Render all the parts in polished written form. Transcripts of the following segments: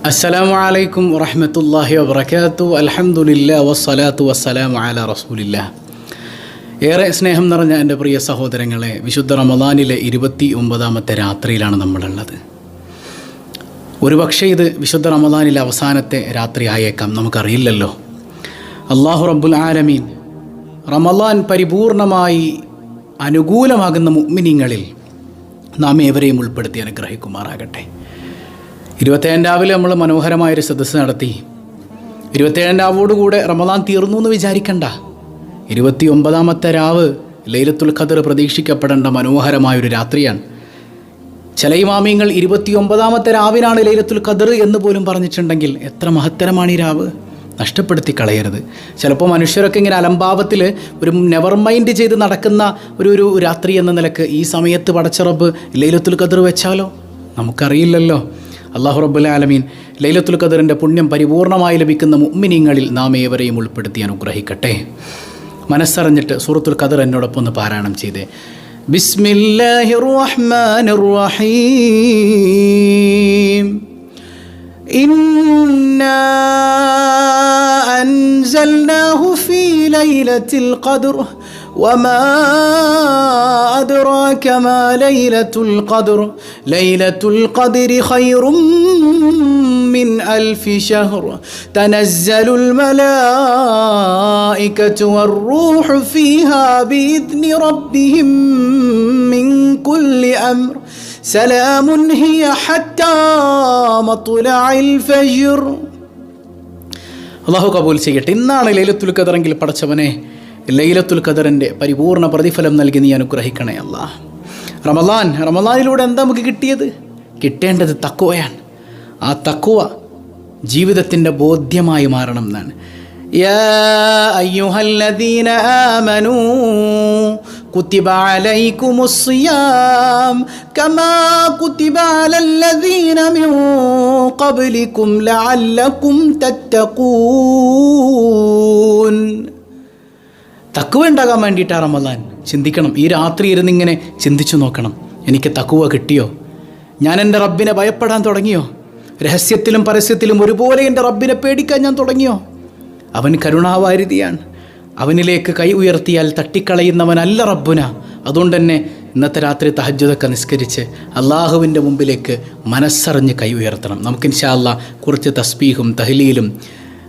അസ്സലാമു അലൈക്കും വറഹ്മത്തുള്ളാഹി വബറകാതുഹു. അൽഹംദുലില്ലാ വസ്സലാത്തു വസ്സലാമു അലാ റസൂലില്ലാ. ഏറെ സ്നേഹം നിറഞ്ഞ എൻ്റെ പ്രിയ സഹോദരങ്ങളെ, വിശുദ്ധ റമദാനിലെ 29ാമത്തെ രാത്രിയിലാണ് നമ്മളുള്ളത്. ഒരുപക്ഷെ ഇത് വിശുദ്ധ റമദാനിലെ അവസാനത്തെ രാത്രി ആയേക്കാം, നമുക്കറിയില്ലല്ലോ. അല്ലാഹു റബ്ബുൽ ആലമീൻ റമദാൻ പരിപൂർണമായി അനുകൂലമാകുന്ന മുഅ്മിനീങ്ങളിൽ നാം ഏവരെയും ഉൾപ്പെടുത്തി അനുഗ്രഹിക്കുമാറാകട്ടെ. 27 രാവിലെ നമ്മൾ മനോഹരമായൊരു സദസ്സ് നടത്തി. 27 രാവോടുകൂടെ റമദാൻ തീർന്നു എന്ന് വിചാരിക്കണ്ട. 29ാമത്തെ രാവ് ലൈലത്തുൽ ഖദർ പ്രതീക്ഷിക്കപ്പെടേണ്ട മനോഹരമായൊരു രാത്രിയാണ്. ചില ഇമാമിയങ്ങൾ 29ാമത്തെ രാവിനാണ് ലൈലത്തുൽ ഖദർ എന്ന് പോലും പറഞ്ഞിട്ടുണ്ടെങ്കിൽ എത്ര മഹത്തരമാണ് ഈ രാവ്, നഷ്ടപ്പെടുത്തി കളയരുത്. ചിലപ്പോൾ മനുഷ്യരൊക്കെ ഇങ്ങനെ അലംഭാവത്തിൽ ഒരു നെവർ മൈൻഡ് ചെയ്ത് നടക്കുന്ന ഒരു രാത്രി എന്ന നിലക്ക് ഈ സമയത്ത് പടച്ച റബ്ബ് ലൈലത്തുൽ ഖദർ വെച്ചാലോ, നമുക്കറിയില്ലല്ലോ. അല്ലാഹു റബ്ബുൽ ആലമീൻ ലൈലത്തുൽ ഖദറിൻ്റെ പുണ്യം പരിപൂർണമായി ലഭിക്കുന്ന മുഅ്മിനീങ്ങളിൽ നാം ഏവരെയും ഉൾപ്പെടുത്തി അനുഗ്രഹിക്കട്ടെ. മനസ്സറിഞ്ഞിട്ട് സൂറത്തുൽ ഖദർ എന്നോടൊപ്പം ഒന്ന് പാരായണം ചെയ്തേ. ബിസ്മില്ലാഹിർ റഹ്മാനിർ റഹീം. ഇന്നാ അൻസൽനാഹു ഫീ ലൈലത്തിൽ ഖദർ وما أدراك ما ليلة القدر ليلة القدر خير من 1000 شهر تنزل الملائكة والروح فيها بإذن ربهم من كل أمر سلام هي حتى مطلع الفجر. അല്ലാഹു കബൂൽ ചെയ്യട്ടെ. ഇന്നാണ് ലൈലത്തുൽ ഖദറെങ്കിൽ പടച്ചവനെ ലൈലത്തുൽ ഖദറിൻ്റെ പരിപൂർണ പ്രതിഫലം നൽകി നീ അനുഗ്രഹിക്കണേ അല്ലാഹ്. റമദാനിലൂടെ എന്താ നമുക്ക് കിട്ടിയത്? കിട്ടേണ്ടത് തഖ്വയാണ്. ആ തഖ്വ ജീവിതത്തിൻ്റെ ബോധ്യമായി മാറണം എന്നാണ്. യാ അയ്യുഹല്ലദീന ആമനൂ കുതിബ അലൈക്കുമുസ് സിയാം കമാ കുതിബ അലല്ലദീന മിൻ ഖബ്ലികും ലഅല്ലകും തത്തഖൂൻ. തഖ്വ ഉണ്ടാകാൻ വേണ്ടിയിട്ടാണ് റമദാൻ. ചിന്തിക്കണം, ഈ രാത്രി ഇരുന്നിങ്ങനെ ചിന്തിച്ചു നോക്കണം. എനിക്ക് തഖ്വ കിട്ടിയോ? ഞാൻ എൻ്റെ റബ്ബിനെ ഭയപ്പെടാൻ തുടങ്ങിയോ? രഹസ്യത്തിലും പരസ്യത്തിലും ഒരുപോലെ എൻ്റെ റബ്ബിനെ പേടിക്കാൻ ഞാൻ തുടങ്ങിയോ? അവൻ കരുണാവാരിധിയാണ്. അവനിലേക്ക് കൈ ഉയർത്തിയാൽ തട്ടിക്കളയുന്നവനല്ല റബ്ബുന. അതുകൊണ്ട് തന്നെ ഇന്നത്തെ രാത്രി തഹജ്ജുദൊക്കെ നിസ്കരിച്ച് അള്ളാഹുവിൻ്റെ മുമ്പിലേക്ക് മനസ്സറിഞ്ഞ് കൈ ഉയർത്തണം. നമുക്ക് ഇൻഷാ അല്ലാഹ് കുറച്ച് തസ്ബീഹും തഹ്ലീലും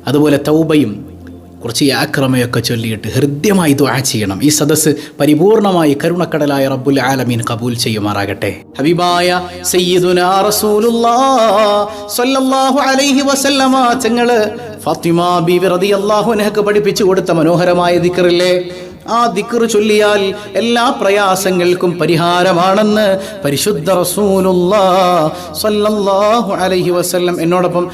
അതുപോലെ തൗബയും കുറച്ച് യാക്രമയൊക്കെ ചൊല്ലിയിട്ട് ഹൃദ്യമായി ദുആ ചെയ്യണം. ഈ സദസ്സ് പരിപൂർണമായി കരുണക്കടലായ റബ്ബുൽ ആലമീൻ കബൂൽ ചെയ്യുമാറാകട്ടെ. ഹബീബായ സയ്യിദുനാ റസൂലുള്ളാഹ് സ്വല്ലല്ലാഹു അലൈഹി വസല്ലമ തങ്ങള് ഫാത്തിമ ബീവി റളിയല്ലാഹു അൻഹക്ക് പഠിപ്പിച്ചു കൊടുത്ത മനോഹരമായ ദിക്റില്ലേ, ആ ദിക്ർ ചൊല്ലിയാൽ എല്ലാ പ്രയാസങ്ങൾക്കും പരിഹാരമാണെന്ന് പരിശുദ്ധ റസൂലുള്ളാഹ് സ്വല്ലല്ലാഹു അലൈഹി വസല്ലം. എന്നോടൊപ്പം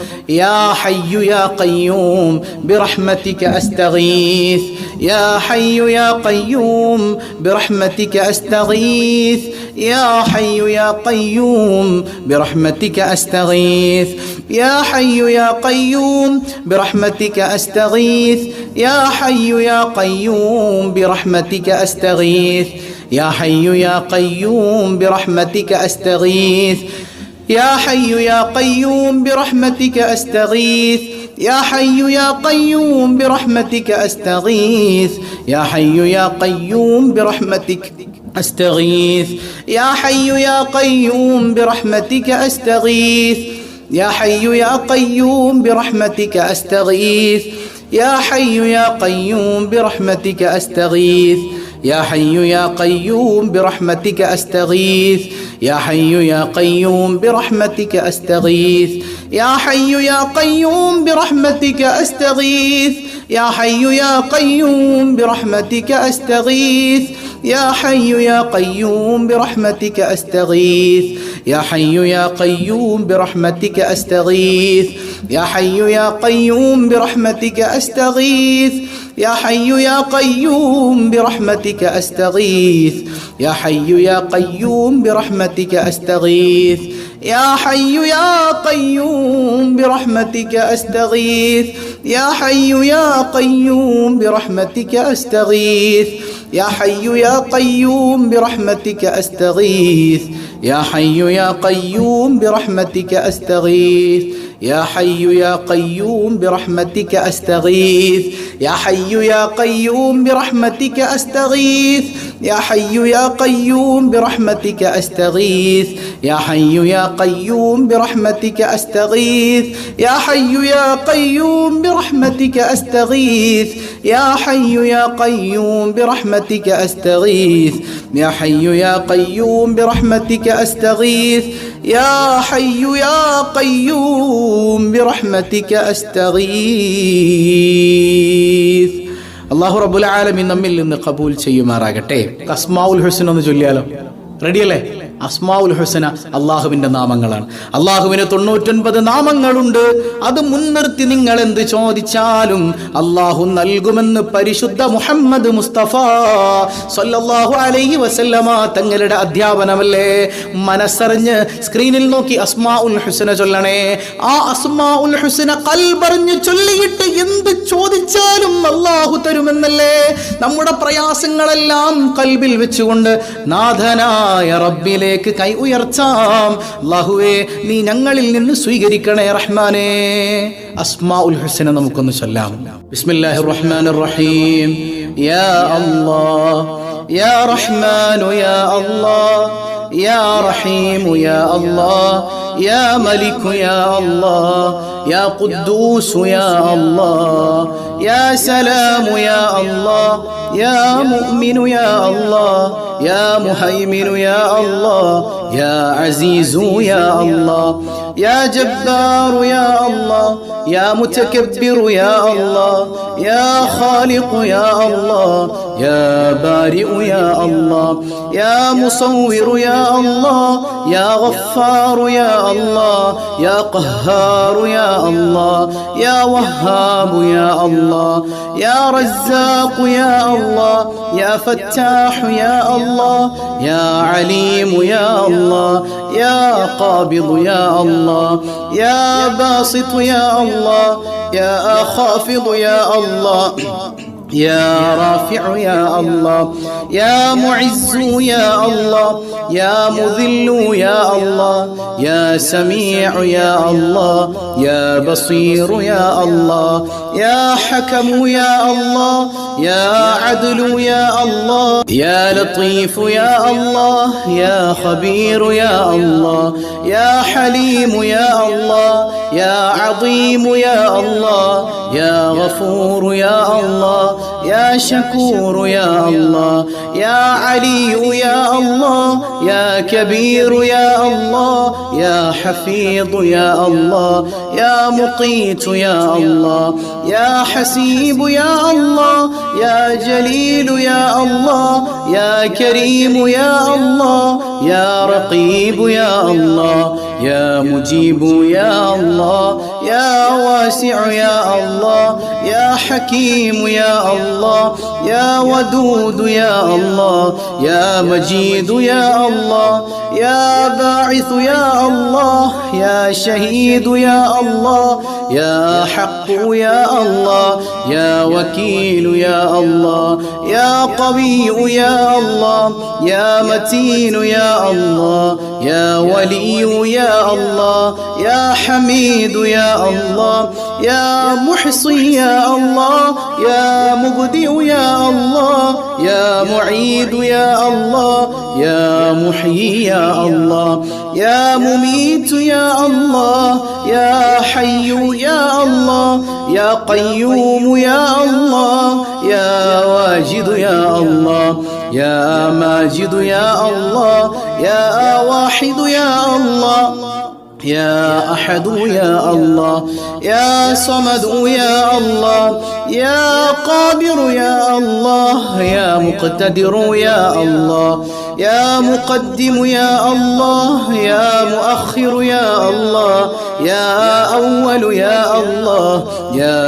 യാ ഹയ്യു യാ ഖയ്യൂം ബിറഹ്മതിക അസ്തഗീസ്, യാ ഹയ്യു യാ ഖയ്യൂം ബിറഹ്മതിക അസ്തഗീസ്, യാ ഹയ്യു യാ ഖയ്യൂം ബിറഹ്മതിക അസ്തഗീസ്, യാ ഹയ്യു യാ ഖയ്യൂം ബിറഹ്മതിക അസ്തഗീസ്, യാ ഹയ്യു യാ ഖയ്യൂം برحمتك أستغيث يا حي يا قيوم برحمتك أستغيث يا حي يا قيوم برحمتك أستغيث يا حي يا قيوم برحمتك أستغيث يا حي يا قيوم برحمتك أستغيث يا حي يا قيوم برحمتك أستغيث يا حي يا قيوم برحمتك أستغيث يا حي يا قيوم برحمتك أستغيث يا حي يا قيوم برحمتك أستغيث يا حي يا قيوم برحمتك أستغيث يا حي يا قيوم برحمتك أستغيث يا حي يا قيوم برحمتك أستغيث يا حي يا قيوم برحمتك أستغيث يا حي يا قيوم برحمتك أستغيث يا حي يا قيوم برحمتك أستغيث يا حي يا قيوم برحمتك أستغيث يا حي يا قيوم برحمتك أستغيث يا حي يا قيوم برحمتك أستغيث يا حي يا قيوم برحمتك أستغيث يا حي يا قيوم برحمتك أستغيث يا حي يا قيوم برحمتك أستغيث يا حي يا قيوم برحمتك أستغيث يا حي يا قيوم برحمتك أستغيث يا حي يا قيوم برحمتك أستغيث يا حي يا قيوم برحمتك أستغيث يا حي يا قيوم برحمتك أستغيث يا حي يا قيوم برحمتك أستغيث يا حي يا قيوم برحمتك أستغيث يا حي يا قيوم برحمتك أستغيث. അല്ലാഹു റബ്ബുൽ ആലമീൻ നമ്മിൽ നിന്ന് ഖബൂൽ ചെയ്യുമാറാകട്ടെ. അസ്മാഉൽ ഹുസ്ന എന്ന് ചൊല്ലിയാലോ? റെഡിയല്ലേ? അസ്മാഉൽ ഹുസ്ന അള്ളാഹുവിന്റെ നാമങ്ങളാണ്. അള്ളാഹുവിന് 99 നാമങ്ങളുണ്ട്. അത് മുൻനിർത്തി നിങ്ങൾ എന്ത് ചോദിച്ചാലും അള്ളാഹു നൽകുമെന്ന് പരിശുദ്ധ മുഹമ്മദ് മുസ്തഫ സല്ലല്ലാഹു അലൈഹി വസല്ലമ തങ്ങളുടെ അധ്യാപനമല്ലേ? മനസ്സറിഞ്ഞ് സ്ക്രീനിൽ നോക്കി അസ്മാഉൽ ഹുസ്ന ചൊല്ലണേ. ആ അസ്മാഉൽ ഹുസ്ന ഖൽബറിഞ്ഞ് ചൊല്ലിയിട്ട് എന്ത് ചോദിച്ചാലും അള്ളാഹു തരുമെന്നല്ലേ? നമ്മുടെ പ്രയാസങ്ങളെല്ലാം ഖൽബിൽ വെച്ചുകൊണ്ട് നാഥനായ റബ്ബിലെ കൈ ഉയർത്താം. അല്ലാഹുവേ, നീ ഞങ്ങളിൽ നിന്ന് സ്വീകരിക്കണേ റഹ്മാനേ. അസ്മാഉൽ ഹുസ്ന നമുക്കൊന്ന് ചൊല്ലാം. ബിസ്മില്ലാഹിർ റഹ്മാനിർ റഹീം. യാ അല്ലാഹ് യാ റഹ്മാനു യാ അല്ലാഹ് യാ റഹീമു യാ അല്ലാഹ് യാ മലികു യാ അല്ലാഹ് യാ ഖുദ്ദൂസ് യാ അല്ലാഹ് യാ സലാമു യാ അല്ലാഹ് യാ മുഅ്മിനു യാ അല്ലാഹ് يا مهيمن يا الله يا عزيز يا الله يا جبار يا الله يا متكبر يا الله يا خالق يا الله يا بارئ يا الله يا مصور يا الله يا غفار يا الله يا قهار يا الله يا وهاب يا الله يا رزاق يا الله يا فتاح يا الله يا عليم يا الله يا قابض يا الله يا باسط يا الله يا خافض يا الله يا رافع يا الله يا معز يا الله يا مذل يا الله يا سميع يا الله يا بصير يا الله يا حكم يا الله يا عدل يا الله يا لطيف يا الله يا خبير يا الله يا حليم يا الله يا عظيم يا الله يا غفور يا الله يا شكور يا الله يا علي يا الله يا كبير يا الله يا حفيظ يا الله يا مقيت يا الله يا حسيب يا الله يا جليل يا الله يا كريم يا الله يا رقيب يا الله يا مجيب يا الله يا واسع يا الله يا حكيم يا الله يا ودود يا الله يا مجيد يا الله يا باعث يا الله يا شهيد يا الله يا حق يا الله يا وكيل يا الله يا قوي يا الله يا متين يا الله يا ولي يا الله يا حميد يا الله يا محصي يا الله يا مبدئ يا الله يا معيد يا الله يا محيي يا الله يا مميت يا الله يا حي يا الله يا قيوم يا الله يا واجد يا الله يا ماجد يا الله يا واحد يا الله يا أحد يا الله يا صمد يا الله يا قادر يا الله يا مقتدر يا الله يا مقدم يا الله يا مؤخر يا الله يا أول يا الله يا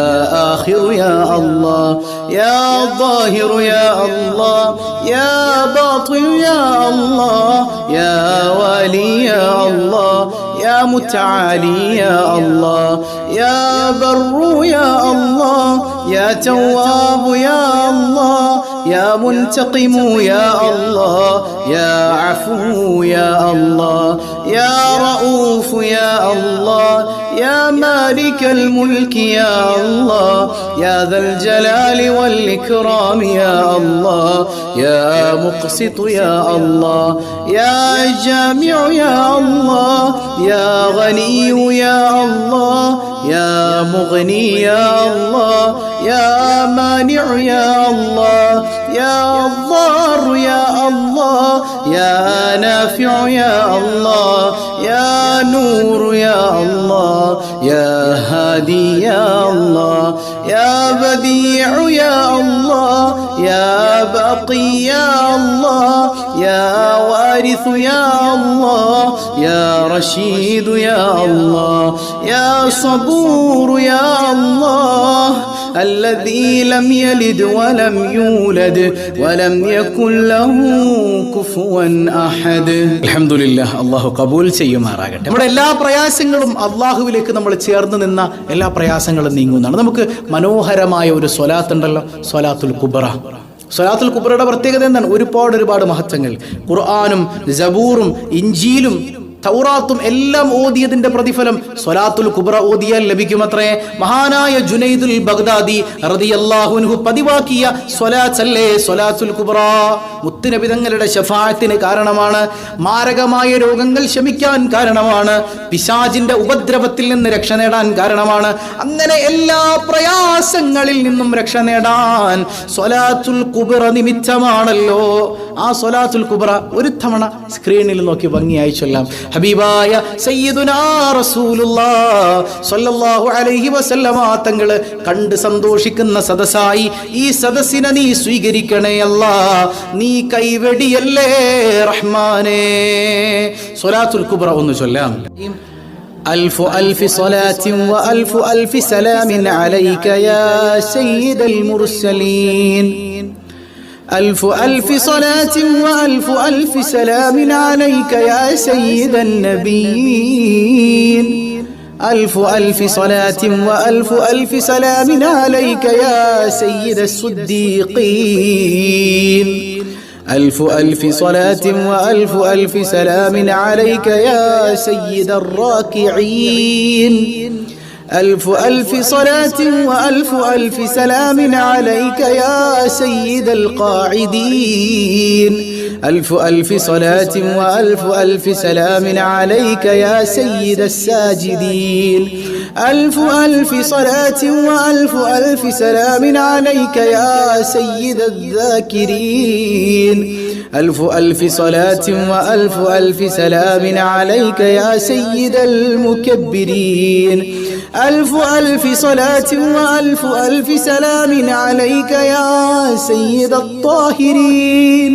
آخر يا الله يا ظاهر يا الله يا باطن يا الله يا والي يا الله يا متعالي يا الله يا بر يا الله يا تواب يا الله يا منتقم يا الله يا عفو يا الله يا رؤوف يا الله يا مالك الملك يا الله يا ذا الجلال والإكرام يا الله يا مقسط يا الله يا جامع يا الله يا غني يا الله يا مغني يا الله يا مانع يا الله يا ضار يا الله يا نافع يا الله يا نور يا الله يا هادي يا الله يا بديع يا الله يا باقي يا الله يا وارث يا الله يا رشيد يا الله يا صبور يا الله الذي لم يلد ولم يولد ولم يكن له كفوا أحد. അൽഹംദുലില്ലാഹ്, അല്ലാഹു ഖബൂൽ ചെയ്യുമാറാകട്ടെ. നമ്മുടെ എല്ലാ പ്രയാസങ്ങളും അല്ലാഹുവിലേക്ക് നമ്മൾ ചേർന്ന് നിന്ന എല്ലാ പ്രയാസങ്ങളും നീങ്ങുന്നതാണ്. നമുക്ക് മനോഹരമായ ഒരു സ്വലാത്ത് ഉണ്ടല്ലോ, സ്വലാത്തുൽ കുബ്ര. സ്വലാത്തുൽ കുബ്രയുടെ പ്രത്യേകത എന്താണ്? ഒരുപാട് മഹത്വങ്ങൾ. ഖുർആനും സബൂറും ഇഞ്ചീലും തൗറാത്തും എല്ലാം ഓതിയതിന്റെ പ്രതിഫലം സ്വലാത്തുൽ കുബ്ര ഓതിയാൽ ലഭിക്കുമത്രേ. മഹാനായ ജുനൈദുൽ ബഗ്ദാദി റളിയല്ലാഹു അൻഹു പതിവാക്കിയ സ്വലാത്തല്ലേ സ്വലാത്തുൽ കുബ്ര. മുത്തുനബി തങ്ങളുടെ ശഫാഅത്തിന് കാരണമാണ്, മാരകമായ രോഗങ്ങൾ ശമിക്കാൻ കാരണമാണ്, പിശാചിന്റെ ഉപദ്രവത്തിൽ നിന്ന് രക്ഷ നേടാൻ കാരണമാണ്. അങ്ങനെ എല്ലാ പ്രയാസങ്ങളിൽ നിന്നും രക്ഷ നേടാൻ സ്വലാത്തുൽ കുബ്ര നിമിത്തമാണല്ലോ. ആ സ്വലാത്തുൽ കുബ്ര ഒരു തവണ സ്ക്രീനിൽ നോക്കി ഭംഗിയായി ചൊല്ലാം. ഹബീബായ സയ്യിദുനാ റസൂലുള്ളാഹ് സ്വല്ലല്ലാഹു അലൈഹി വസല്ലമ തങ്ങള് കണ്ട് സന്തോഷിക്കുന്ന സദസ്സായി ഈ സദസ്സിനെ നീ സ്വീകരിക്കണേ അല്ലാഹ്, നീ കൈവെടിയല്ലേ റഹ്മാനേ. സ്വലാത്തുൽ കുബ്ര ഒന്ന് ചൊല്ലാം. ألف ألف صلاة وألف ألف سلام عليك يا سيد المرسلين. ألف ألف صلاة وألف ألف سلام عليك يا سيد النبيين. ألف ألف صلاة وألف ألف سلام عليك يا سيد الصديقين. ألف ألف صلاة وألف ألف سلام عليك يا سيد الراكعين. ألف ألف صلاة وألف ألف سلام عليك يا سيد القاعدين. ألف ألف صلاة وألف ألف سلام عليك يا سيد الساجدين. ألف ألف صلاة وألف ألف سلام عليك يا سيد الذاكرين. ألف ألف صلاة وألف ألف سلام عليك يا سيد المكبرين. ألف ألف صلاة وألف ألف سلام عليك يا سيد الطاهرين.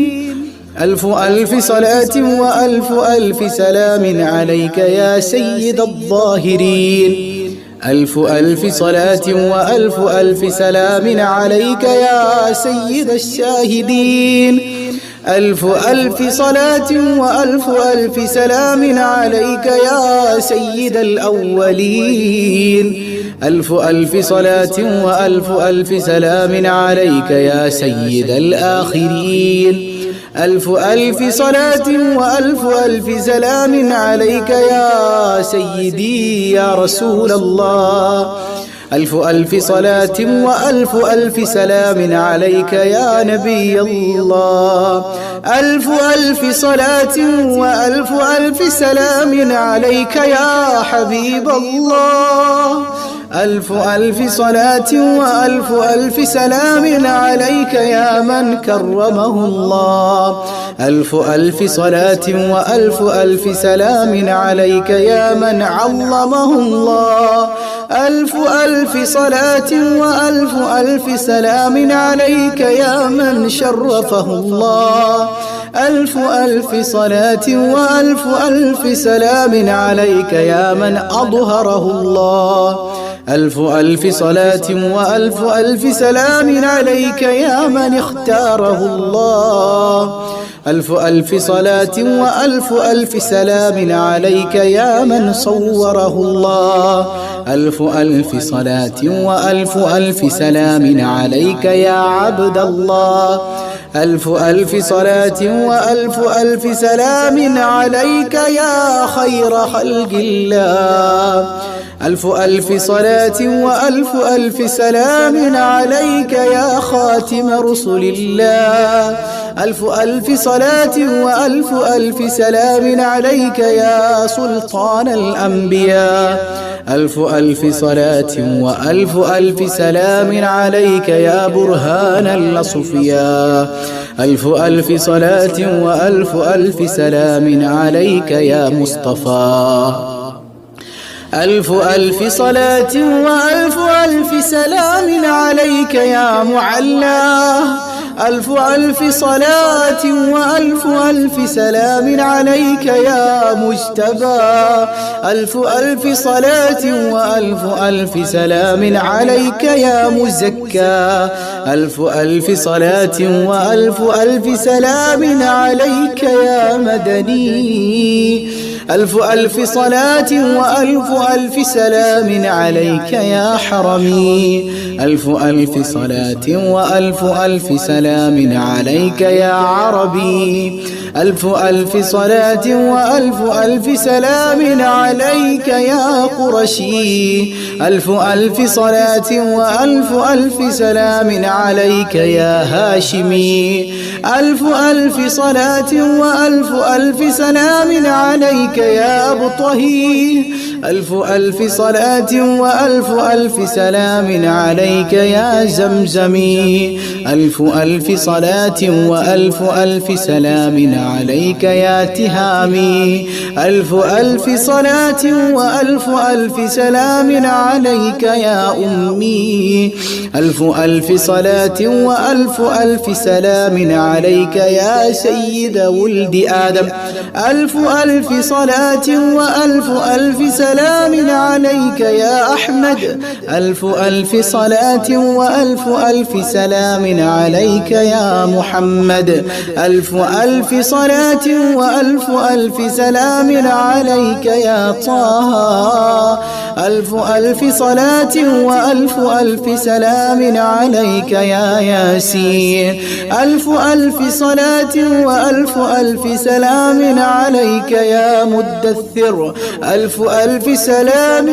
ألف ألف صلاة وألف ألف سلام عليك يا سيد الظاهرين. ألف ألف صلاة وألف ألف سلام عليك يا سيد الشاهدين. ألف ألف صلاة وألف ألف سلام عليك يا سيد الأولين. ألف ألف صلاة وألف ألف سلام عليك يا سيد الآخرين. ألف ألف صلاة وألف ألف سلام عليك يا سيدي يا رسول الله. ألف ألف صلاة وألف ألف سلام عليك يا نبي الله. ألف ألف صلاة وألف ألف سلام عليك يا حبيب الله. ألف ألف صلاة وألف ألف سلام عليك يا من كرمه الله. ألف ألف صلاة وألف ألف سلام عليك يا من علمه الله. ألف ألف صلاة وألف ألف سلام عليك يا من شرفه الله. ألف ألف صلاة وألف ألف سلام عليك يا من أظهره الله ألف ألف صلاة وألف ألف سلام عليك يا من اختاره الله ألف ألف صلاة وألف ألف سلام عليك يا من صوره الله ألف ألف صلاة وألف ألف سلام عليك يا عبد الله ألف ألف صلاة وألف ألف سلام عليك يا خير خلق الله ألف ألف صلاة وألف ألف سلام عليك يا خاتم رسل الله ألف ألف صلاة وألف ألف سلام عليك يا سلطان الأنبياء ألف ألف صلاة وألف ألف سلام عليك يا برهان الأصفياء ألف ألف صلاة وألف ألف سلام عليك يا مصطفى ألف ألف صلاة وألف ألف سلام عليك يا معلى ألف ألف صلاة وألف ألف سلام عليك يا مجتبى ألف ألف صلاة وألف ألف سلام عليك يا مزكى ألف ألف صلاة وألف ألف سلام عليك يا مدني ألف ألف صلاة وألف ألف سلام عليك يا حرمي ألف ألف صلاة وألف ألف سلام عليك يا عربي ألف ألف صلاة وألف ألف سلام عليك يا قرشي ألف ألف صلاة وألف ألف سلام عليك يا هاشمي ألف ألف صلاة وألف ألف سلام عليك يا أبطهي ألف ألف صلاة وألف ألف سلام عليك يا زمزمي ألف ألف صلاة وألف ألف سلام عليك يا تهامي ألف ألف صلاة وألف ألف سلام عليك يا أمي ألف ألف صلاة وألف ألف سلام عليك يا سيد ولد آدم ألف ألف صلاة وألف ألف سلام عليك يا أحمد ألف ألف صلاة وألف ألف سلام عليك يا محمد ألف ألف صلاة وألف ألف سلام عليك يا طه ألف ألف صلاة وألف ألف سلام عليك يا ياسين ألف ألف صلاة وألف ألف سلام عليك يا مدثر ألف ألف سلام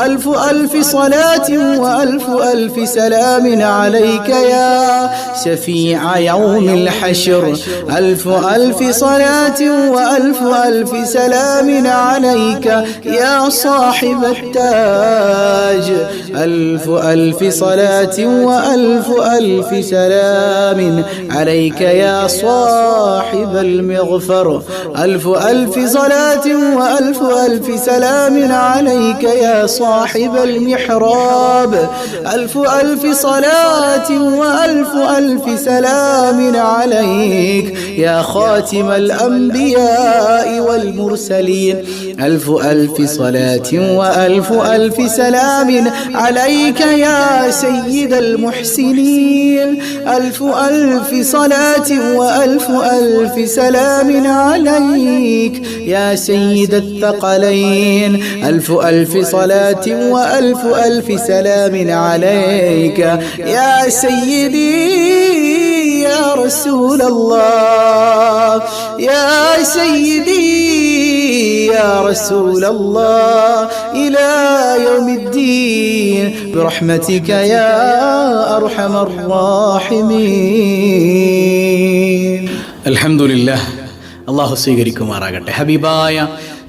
ألف ألف صلاة وألف ألف سلام عليك يا شفيع يوم الحشر ألف ألف صلاة وألف ألف سلام عليك يا صاحب التاج ألف ألف صلاة وألف ألف سلام عليك يا صاحب المغفر ألف ألف صلاة وألف ألف سلام عليك يا صاحب المحراب ألف ألف صلاة وألف ألف سلام عليك يا خاتم الأنبياء والمرسلين ألف ألف صلاة وألف ألف سلام عليك يا سيد المحسنين ألف ألف صلاة وألف ألف سلام عليك يا سيد الثقلين ألف ألف صلاة وألف ألف سلام عليك يا سيدي يا رسول الله يا سيدي يا رسول الله إلى يوم الدين برحمتك يا أرحم الراحمين الحمد لله അള്ളാഹു സ്വീകരിക്കുമാറാകട്ടെ. ഹബീബായ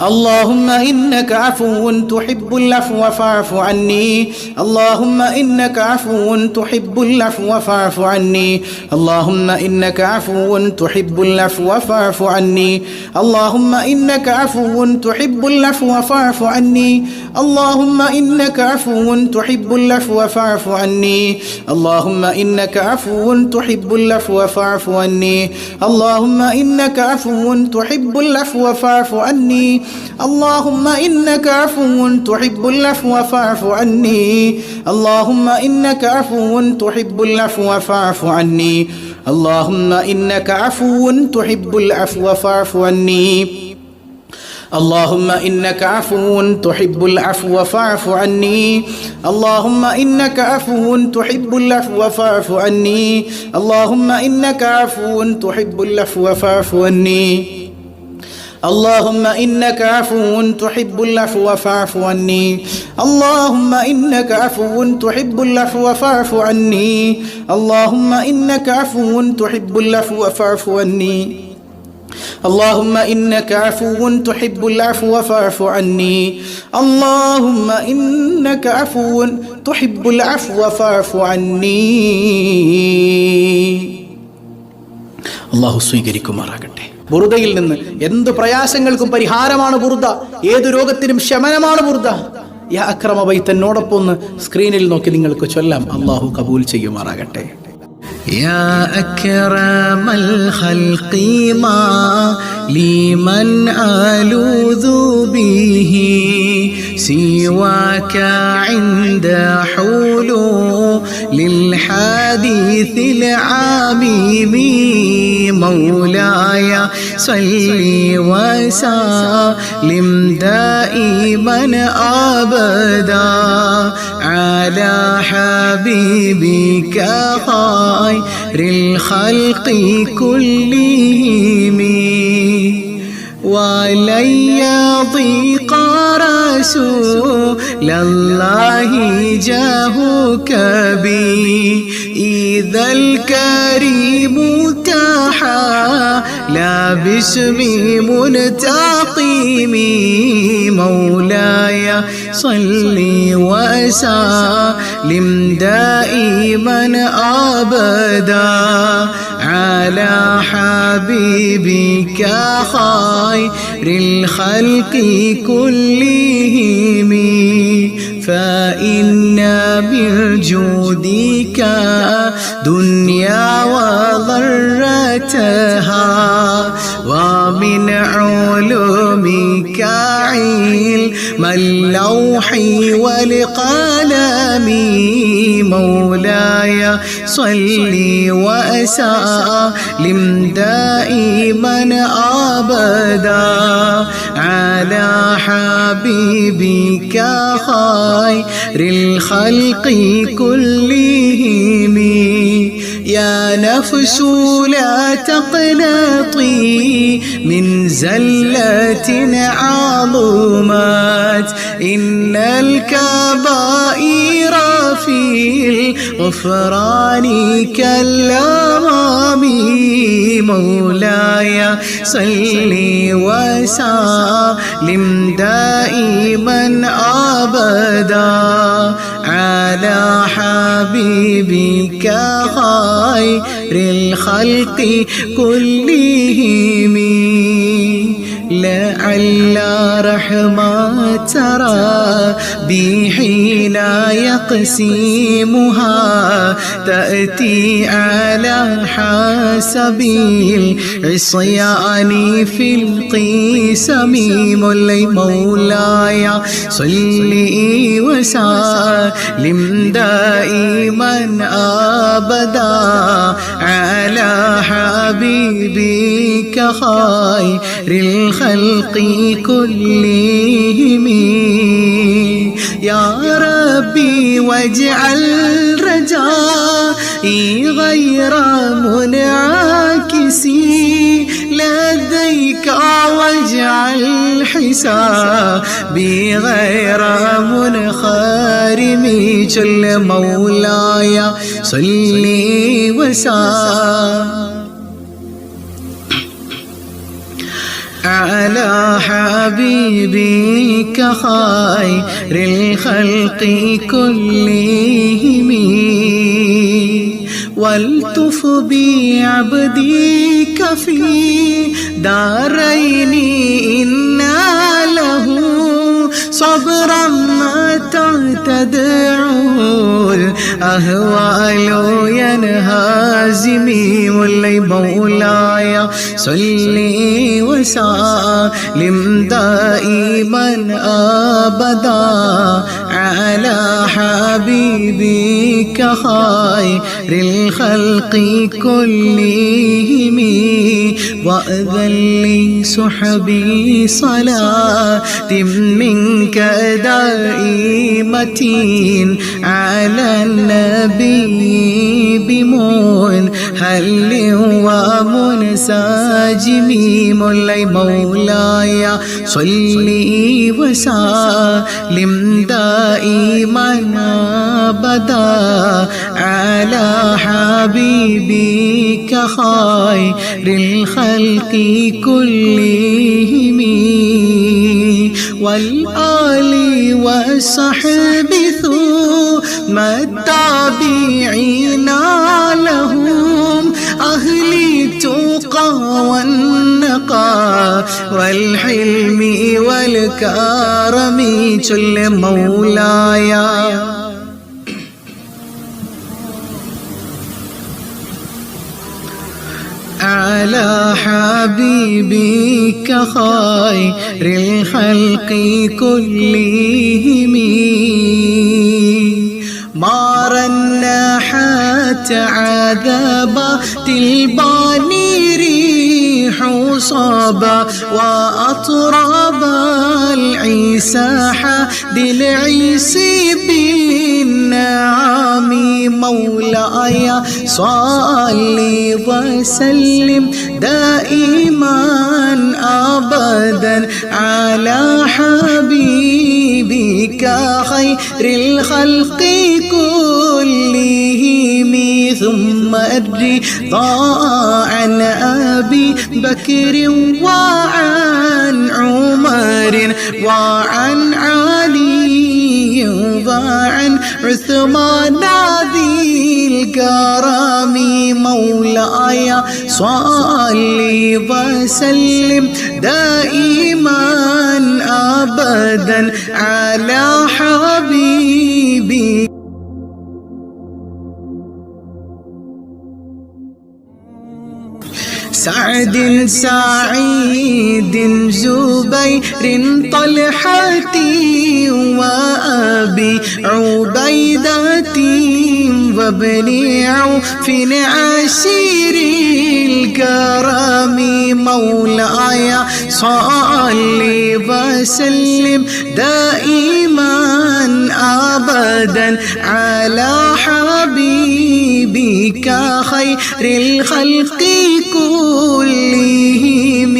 اللهم إنك عفو تحب العفو فاعف عني اللهم إنك عفو تحب العفو فاعف عني اللهم إنك عفو تحب العفو فاعف عني اللهم إنك عفو تحب العفو فاعف عني اللهم إنك عفو تحب العفو فاعف عني اللهم إنك عفو تحب العفو فاعف عني اللهم إنك عفو تحب العفو فاعف عني اللهم إنك عفو تحب العفو فاعف عني اللهم إنك عفو تحب العفو فاعف عني اللهم إنك عفو تحب العفو فاعف عني اللهم إنك عفو تحب العفو فاعف عني اللهم إنك عفو تحب العفو فاعف عني اللهم إنك عفو تحب العفو فاعف عني اللهم إنك عفو تحب العفو فاعف عني اللهم إنك عفو تحب العفو فاعف عني اللهم إنك عفو تحب العفو فاعف عني اللهم إنك عفو تحب العفو فاعف عني اللهم إنك عفو تحب العفو فاعف عني അല്ലാഹു സ്വീകരിക്കുമാറാകട്ടെ. ബുറുദയിൽ നിന്ന് എന്ത് പ്രയാസങ്ങൾക്കും പരിഹാരമാണ് ബുറുദ, ഏതു രോഗത്തിനും ശമനമാണ് ബുറുദ. യാ അക്രമ ബൈത്തനോടൊപ്പം ഒന്ന് സ്ക്രീനിൽ നോക്കി നിങ്ങൾക്ക് ചൊല്ലാം. അല്ലാഹു കബൂൽ ചെയ്യുമാറാകട്ടെ. يا أكرم الخلق ما لمن ألوذ به سواك عند حلول الحديث العميم مولاي صل وسلم دائما أبدا على حبيبك خير الخلق كلهم ولن يضيق رسول الله جاهك بي إذا الكريم تحالى باسم منتقم مولاي صل وسلم دائما أبدا على حبيبك خير الخلق كلهم فإن من جودك دنيا وضرتها ومن علومك علم اللوح والقلم مولاي صل وسلم دائما أبدا على حبيبك خير الخلق كلهم يا نفس لا تقنطي من زلة عظمت إن الكبائر في الغفران كالأمام مولاي صل وسلم دائما أبدا على حبيبك خير الخلق كلهم لعل رحمة ربي حين يقسمها تأتي على حسب العصيان في القسم مولاي صل وسلم دائما أبدا على حبيبك خير الخلق كلهم يا ربي واجعل رجائي غير منعكس لديك واجعل حسابي غير منخرم جل مولاي صل وسلم على حبيبك خير الخلق كلهم والطف بعبدك في دارين إنا له صبرا متى تدعو الأهوال ينهزمي واللي مولاي صلي وسلم دائما أبدا على حبيبك خير الخلق كلهم وأذن لي سحبي صلاة منك دائمة على النبي بمنهل ومنسجم مولاي مولاي صلي وسلم دائما أبدا على حبيبك خير الخلق كلهم والآل والصحب ثم التابعين لهم أهل التقى والنقى والحلم والكرم جل مولاي على حبيبك خير الخلق كلهم ما رنحت عذابات الباني ريح صابا وأطرب العيساح للعيسي بالنعم مولاي صلي وسلم دائما أبدا على حبيبك خير الخلق كلهم ثم الرضا عن أبي بكر وعن عمر وعن علي وعن عثمان ذي الكرم مولاي صلي وسلم دائما أبدا على حبيبي سعد سعيد زبير طلحة وأبي عبيدة وابن عوف عشير الكرم مولاي صلي وسلم دائما أبدا على حبيبك خير الخلق كلهم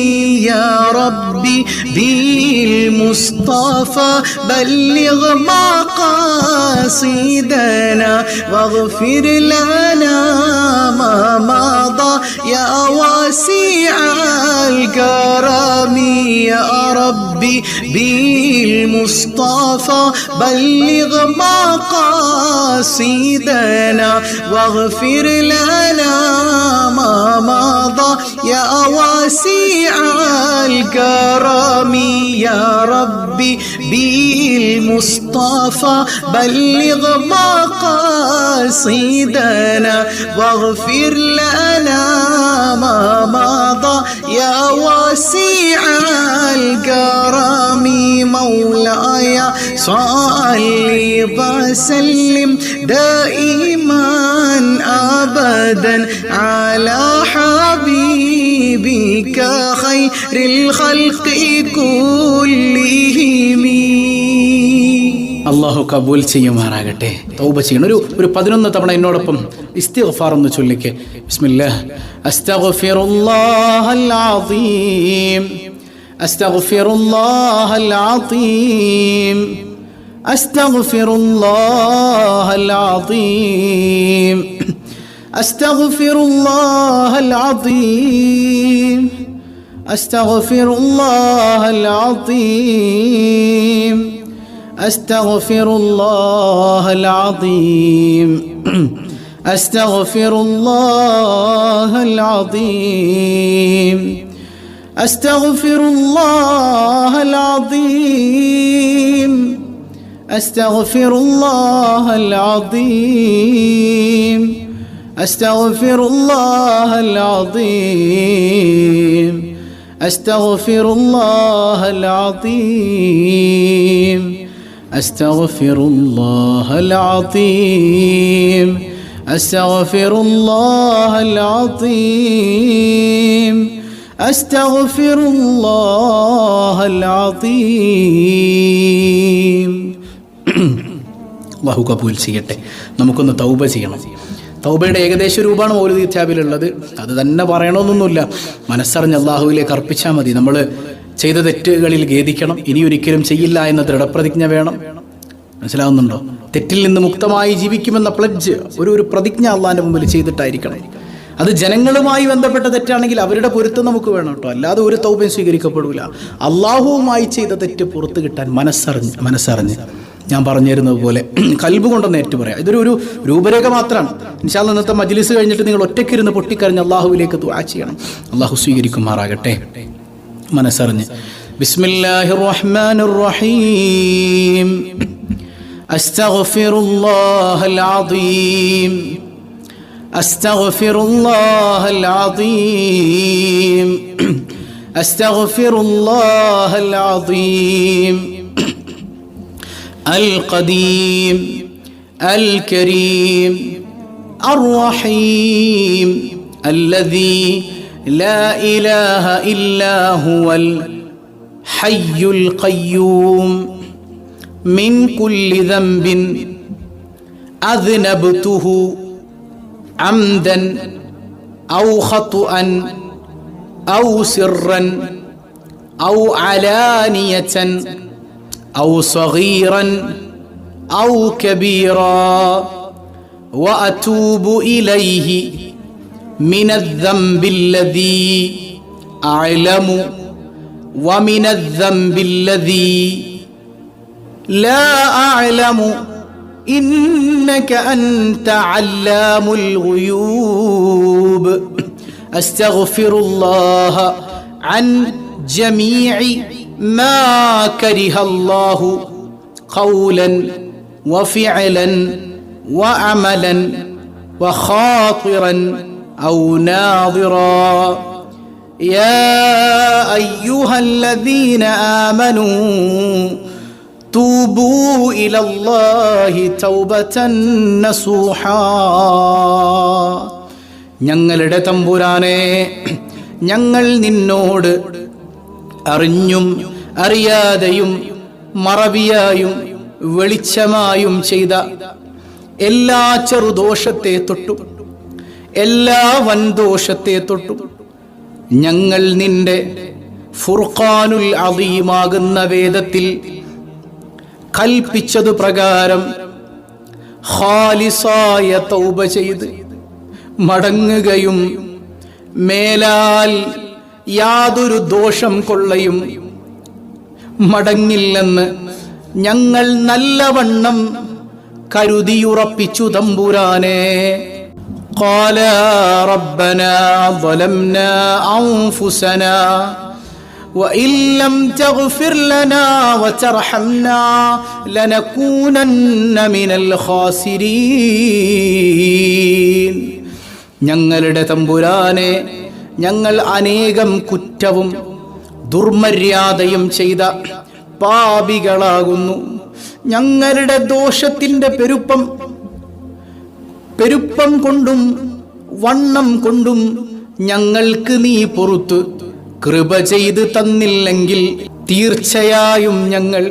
يا ربي بالمصطفى بلغ مقاصدنا واغفر لنا ما مضى يا واسع الكرم يا ربي بالمصطفى بلغ مقاصدنا واغفر لنا ما مضى يا واسع الكرم يا ربي بالمصطفى بلغ مقاصدنا واغفر لنا ما مضى يا واسع الكرم مولاي صلي وسلم دائما أبدا على حبيبك خير الخلق كلهم. അള്ളാഹു കബൂൽ ചെയ്യുമാറാകട്ടെ. തൗബ ചെയ്യണം. ഒരു 11 തവണ എന്നോടൊപ്പം ഇസ്തിഗ്ഫാർ ഒന്ന് ചൊല്ലിക്ക്. ബിസ്മില്ലാഹ്. അസ്തഗ്ഫിറുല്ലാഹൽ അസീം അസ്തഗ്ഫിറുല്ലാഹൽ അസീം അസ്തഗ്ഫിറുല്ലാഹൽ അസീം അസ്തഗ്ഫിറുല്ലാഹൽ അസീം അസ്തഗ്ഫിറുല്ലാഹൽ അദീം അസ്തഗ്ഫിറുല്ലാഹൽ അദീം അസ്തഗ്ഫിറുല്ലാഹൽ അദീം അസ്തഗ്ഫിറുല്ലാഹൽ അദീം അസ്തഗ്ഫിറുല്ലാഹൽ അദീം അസ്തഗ്ഫിറുല്ലാഹൽ അദീം അസ്തഗ്ഫിറുല്ലാഹൽ അദീം അസ്തഗ്ഫിറുല്ലാഹൽ അദീം അസ്തഗ്ഫിറുല്ലാഹൽ അദീം അസ്തഗ്ഫിറുല്ലാഹൽ അദീം. അല്ലാഹു കബൂൽ ചെയ്യട്ടെ. നമുക്കൊന്ന് തൗബ ചെയ്യണം. തൗബയുടെ ഏകദേശ രൂപമാണ് മൗലിദ് കിതാബിലുള്ളത്. അത് തന്നെ പറയണമെന്നൊന്നുമില്ല. മനസ്സറിഞ്ഞ് അള്ളാഹുവിലേക്ക് അർപ്പിച്ചാൽ മതി. നമ്മൾ ചെയ്ത തെറ്റുകളിൽ ഖേദിക്കണം, ഇനി ഒരിക്കലും ചെയ്യില്ല എന്ന ദൃഢപ്രതിജ്ഞ വേണം. മനസ്സിലാവുന്നുണ്ടോ? തെറ്റിൽ നിന്ന് മുക്തമായി ജീവിക്കുമെന്ന പ്ലഡ്ജ്, ഒരു പ്രതിജ്ഞ അള്ളാഹിൻ്റെ മുമ്പിൽ ചെയ്തിട്ടായിരിക്കണം. അത് ജനങ്ങളുമായി ബന്ധപ്പെട്ട തെറ്റാണെങ്കിൽ അവരുടെ പൊരുത്തം നമുക്ക് വേണം കേട്ടോ. അല്ലാതെ ഒരു തൗബയും സ്വീകരിക്കപ്പെടില്ല. അള്ളാഹുവുമായി ചെയ്ത തെറ്റ് പുറത്തു കിട്ടാൻ മനസ്സറിഞ്ഞ് ഞാൻ പറഞ്ഞു തരുന്നത് പോലെ കൽബ് കൊണ്ടൊന്ന് ഏറ്റു പറയാം. ഇതൊരു രൂപരേഖ മാത്രമാണ്. ഇൻഷാ അല്ലാഹ് ഇന്നത്തെ മജ്ലിസ് കഴിഞ്ഞിട്ട് നിങ്ങൾ ഒറ്റയ്ക്കിരുന്ന് പൊട്ടിക്കരഞ്ഞ് അള്ളാഹുവിലേക്ക് ദുആ ചെയ്യണം. അള്ളാഹു സ്വീകരിക്കുമാറാകട്ടെ. മനസ്സറിഞ്ഞ് ബിസ്മില്ലാഹിർ റഹ്മാനിർ റഹീം അസ്തഗ്ഫിറുല്ലാഹൽ അദീം അസ്തഗ്ഫിറുല്ലാഹൽ അദീം അസ്തഗ്ഫിറുല്ലാഹൽ അദീം القديم الكريم الرحيم الذي لا إله إلا هو الحي القيوم من كل ذنب أذنبته عمدا أو خطأ أو سرا أو علانية أو صغيرا أو كبيرا وأتوب إليه من الذنب الذي أعلم ومن الذنب الذي لا أعلم إنك أنت علام الغيوب أستغفر الله عن جميع ما كره الله قولا وفعلا وعملا وخاطرا أو ناظرا يا أيها الذين آمنوا توبوا إلى الله توبة نصوحا. ഞങ്ങളുടെ തമ്പുരാനെ, ഞങ്ങൾ നിന്നോട് അറിഞ്ഞും അറിയാതെയും മറവിയായും വെളിച്ചമായും ചെയ്ത എല്ലാ ചെറുദോഷത്തെ തൊട്ടും എല്ലാ വൻദോഷത്തെ തൊട്ടും ഞങ്ങൾ നിന്റെ ഫുർഖാനുൽ അദീമാകുന്ന വേദത്തിൽ കൽപ്പിച്ചതു പ്രകാരം ഖാലിസായ തൗബ ചെയ്ത് മടങ്ങുകയും മേലാൽ യാതൊരു ദോഷം കൊള്ളയും മടങ്ങില്ലെന്ന് ഞങ്ങൾ നല്ലവണ്ണം കരുതിയുറപ്പിച്ചു തമ്പുരാനെ. ഖാല റബ്ബനാ ളലംനാ അൻഫുസനാ വഇൻ ലം തഗ്ഫിർ ലനാ വതർഹംനാ ലനകൂനന്ന മിനൽ ഖാസിരീൻ. ഞങ്ങളുടെ തമ്പുരാനെ, ഞങ്ങൾ അനേകം കുറ്റവും ദുർമര്യാദയും ചെയ്ത പാപികളാകുന്നു. ഞങ്ങളുടെ ദോഷത്തിൻ്റെ പെരുപ്പം കൊണ്ടും വണ്ണം കൊണ്ടും ഞങ്ങൾക്ക് നീ പുറത്ത് കൃപ ചെയ്ത് തന്നില്ലെങ്കിൽ തീർച്ചയായും ഞങ്ങൾ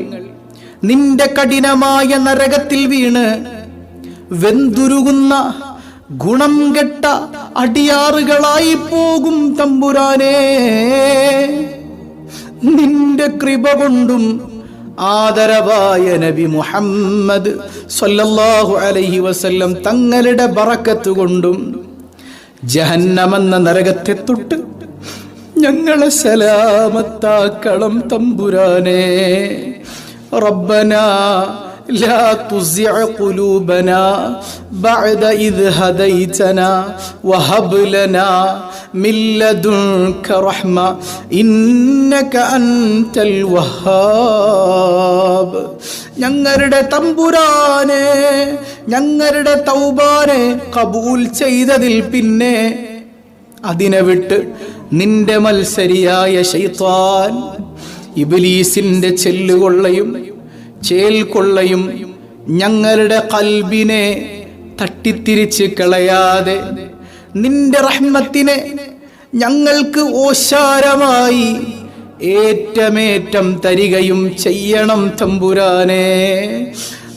നിന്റെ കഠിനമായ നരകത്തിൽ വീണ് വെന്തുരുകുന്ന ഗുണം കെട്ട അടിയാറുകളായി പോകും തമ്പുരാനെ. നിന്റെ കൃപ കൊണ്ടും ആദരവായ നബി മുഹമ്മദ് സ്വല്ലല്ലാഹു അലൈഹി വസല്ലം തങ്ങളുടെ ബറക്കത്ത് കൊണ്ടും ജഹന്നമെന്ന നരകത്തെ തൊട്ട് ഞങ്ങളെ സലാമത്താക്കണം തമ്പുരാനെ. റബ്ബനാ ലാ തുസിഅ ഖുലൂബനാ ബഅദ ഇദ് ഹദൈതനാ വഹബ് ലനാ മിൻ ലദുൻക റഹ്മ ഇന്നക അൻതൽ വഹ്ഹാബ്. ഞങ്ങളുടെ തമ്പുരാനെ, ഞങ്ങളുടെ തൗബാനെ കബൂൽ ചെയ്തതിൽ പിന്നെ അതിനെ വിട്ട് നിന്റെ മത്സരിയായ ശൈത്താൻ ഇബ്ലീസിന്റെ ചെല്ലുകൊള്ളയും ചേൽക്കൊള്ളയും ഞങ്ങളുടെ ഖൽബിനെ തട്ടിത്തിരിച്ച് കളയാതെ നിന്റെ റഹ്മത്തിനെ ഞങ്ങൾക്ക് ഓശാരമായി ഏറ്റമേറ്റം തരികയും ചെയ്യണം തമ്പുരാനെ.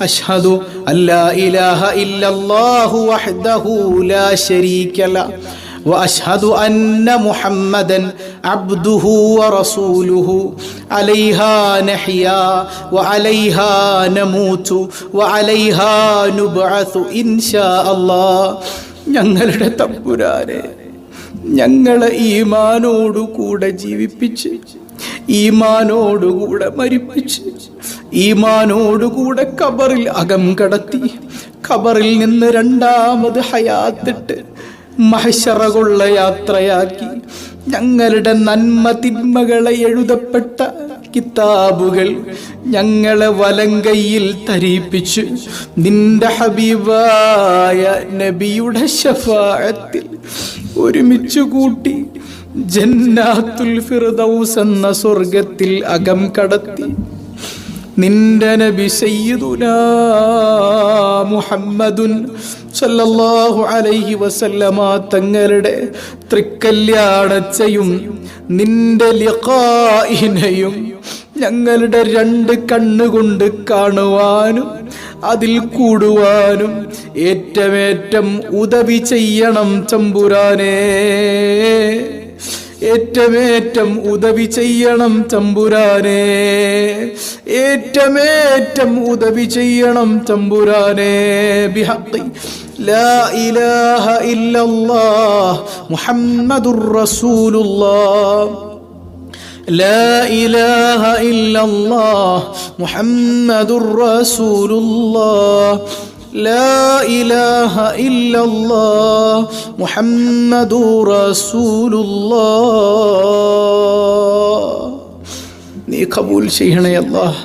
അഷ്ഹദു അല്ലാ ഇലാഹ ഇല്ലല്ലാഹു വഹ്ദഹു ലാ ശരീക ലഹു وأشهد أن محمدا عبده ورسوله عليها نحيا وعليها نموت وعليها نبعث إن شاء الله. ഞങ്ങളുടെ തമ്പുരാനെ, ഞങ്ങളെ ഈമാനോടുകൂടെ ജീവിപ്പിച്ച് ഈമാനോടുകൂടെ മരിപ്പിച്ച് ഈമാനോടുകൂടെ ഖബറിൽ അകം കടത്തി ഖബറിൽ നിന്ന് രണ്ടാമത് ഹയാത്തിട്ട് മഹ്ശറകുള്ള യാത്രയാക്കി ഞങ്ങളുടെ നന്മ തിന്മകളെ എഴുതപ്പെട്ട കിതാബുകൾ ഞങ്ങളെ വലങ്കയിൽ തരിപ്പിച്ച് നിന്റെ ഹബീബായ നബിയുടെ ശഫാഅത്തിൽ ഒരുമിച്ചു കൂട്ടി ജന്നാത്തുൽ ഫിർദൗസ് എന്ന സ്വർഗത്തിൽ അകം കടത്തി നിന്റെ നബി സയ്യിദുനാ മുഹമ്മദുൻ സല്ലല്ലാഹു അലൈഹി വസല്ലമ തങ്ങളുടെ തൃക്കല്യാണച്ചയും നിന്റെ ലിഖാഇനെയും ഞങ്ങളുടെ രണ്ട് കണ്ണുകൊണ്ട് കാണുവാനും അതിൽ കൂടുവാനും ഏറ്റമേറ്റം ഉദവി ചെയ്യണം തമ്പുരാനെ. ഏറ്റമേറ്റം ഉദവി ചെയ്യണം തമ്പുരാനെ. ഏറ്റമേറ്റം ഉദവി ചെയ്യണം തമ്പുരാനെ. ബിഹഖി ലാ ഇലാഹ ഇല്ലല്ലാഹ് മുഹമ്മദുർ റസൂലുള്ളാഹ്. لا إله إلا الله محمد رسول الله. لا إله إلا الله محمد رسول الله. നീ കബൂൽ ചെയ്യണേ അല്ലാഹ്.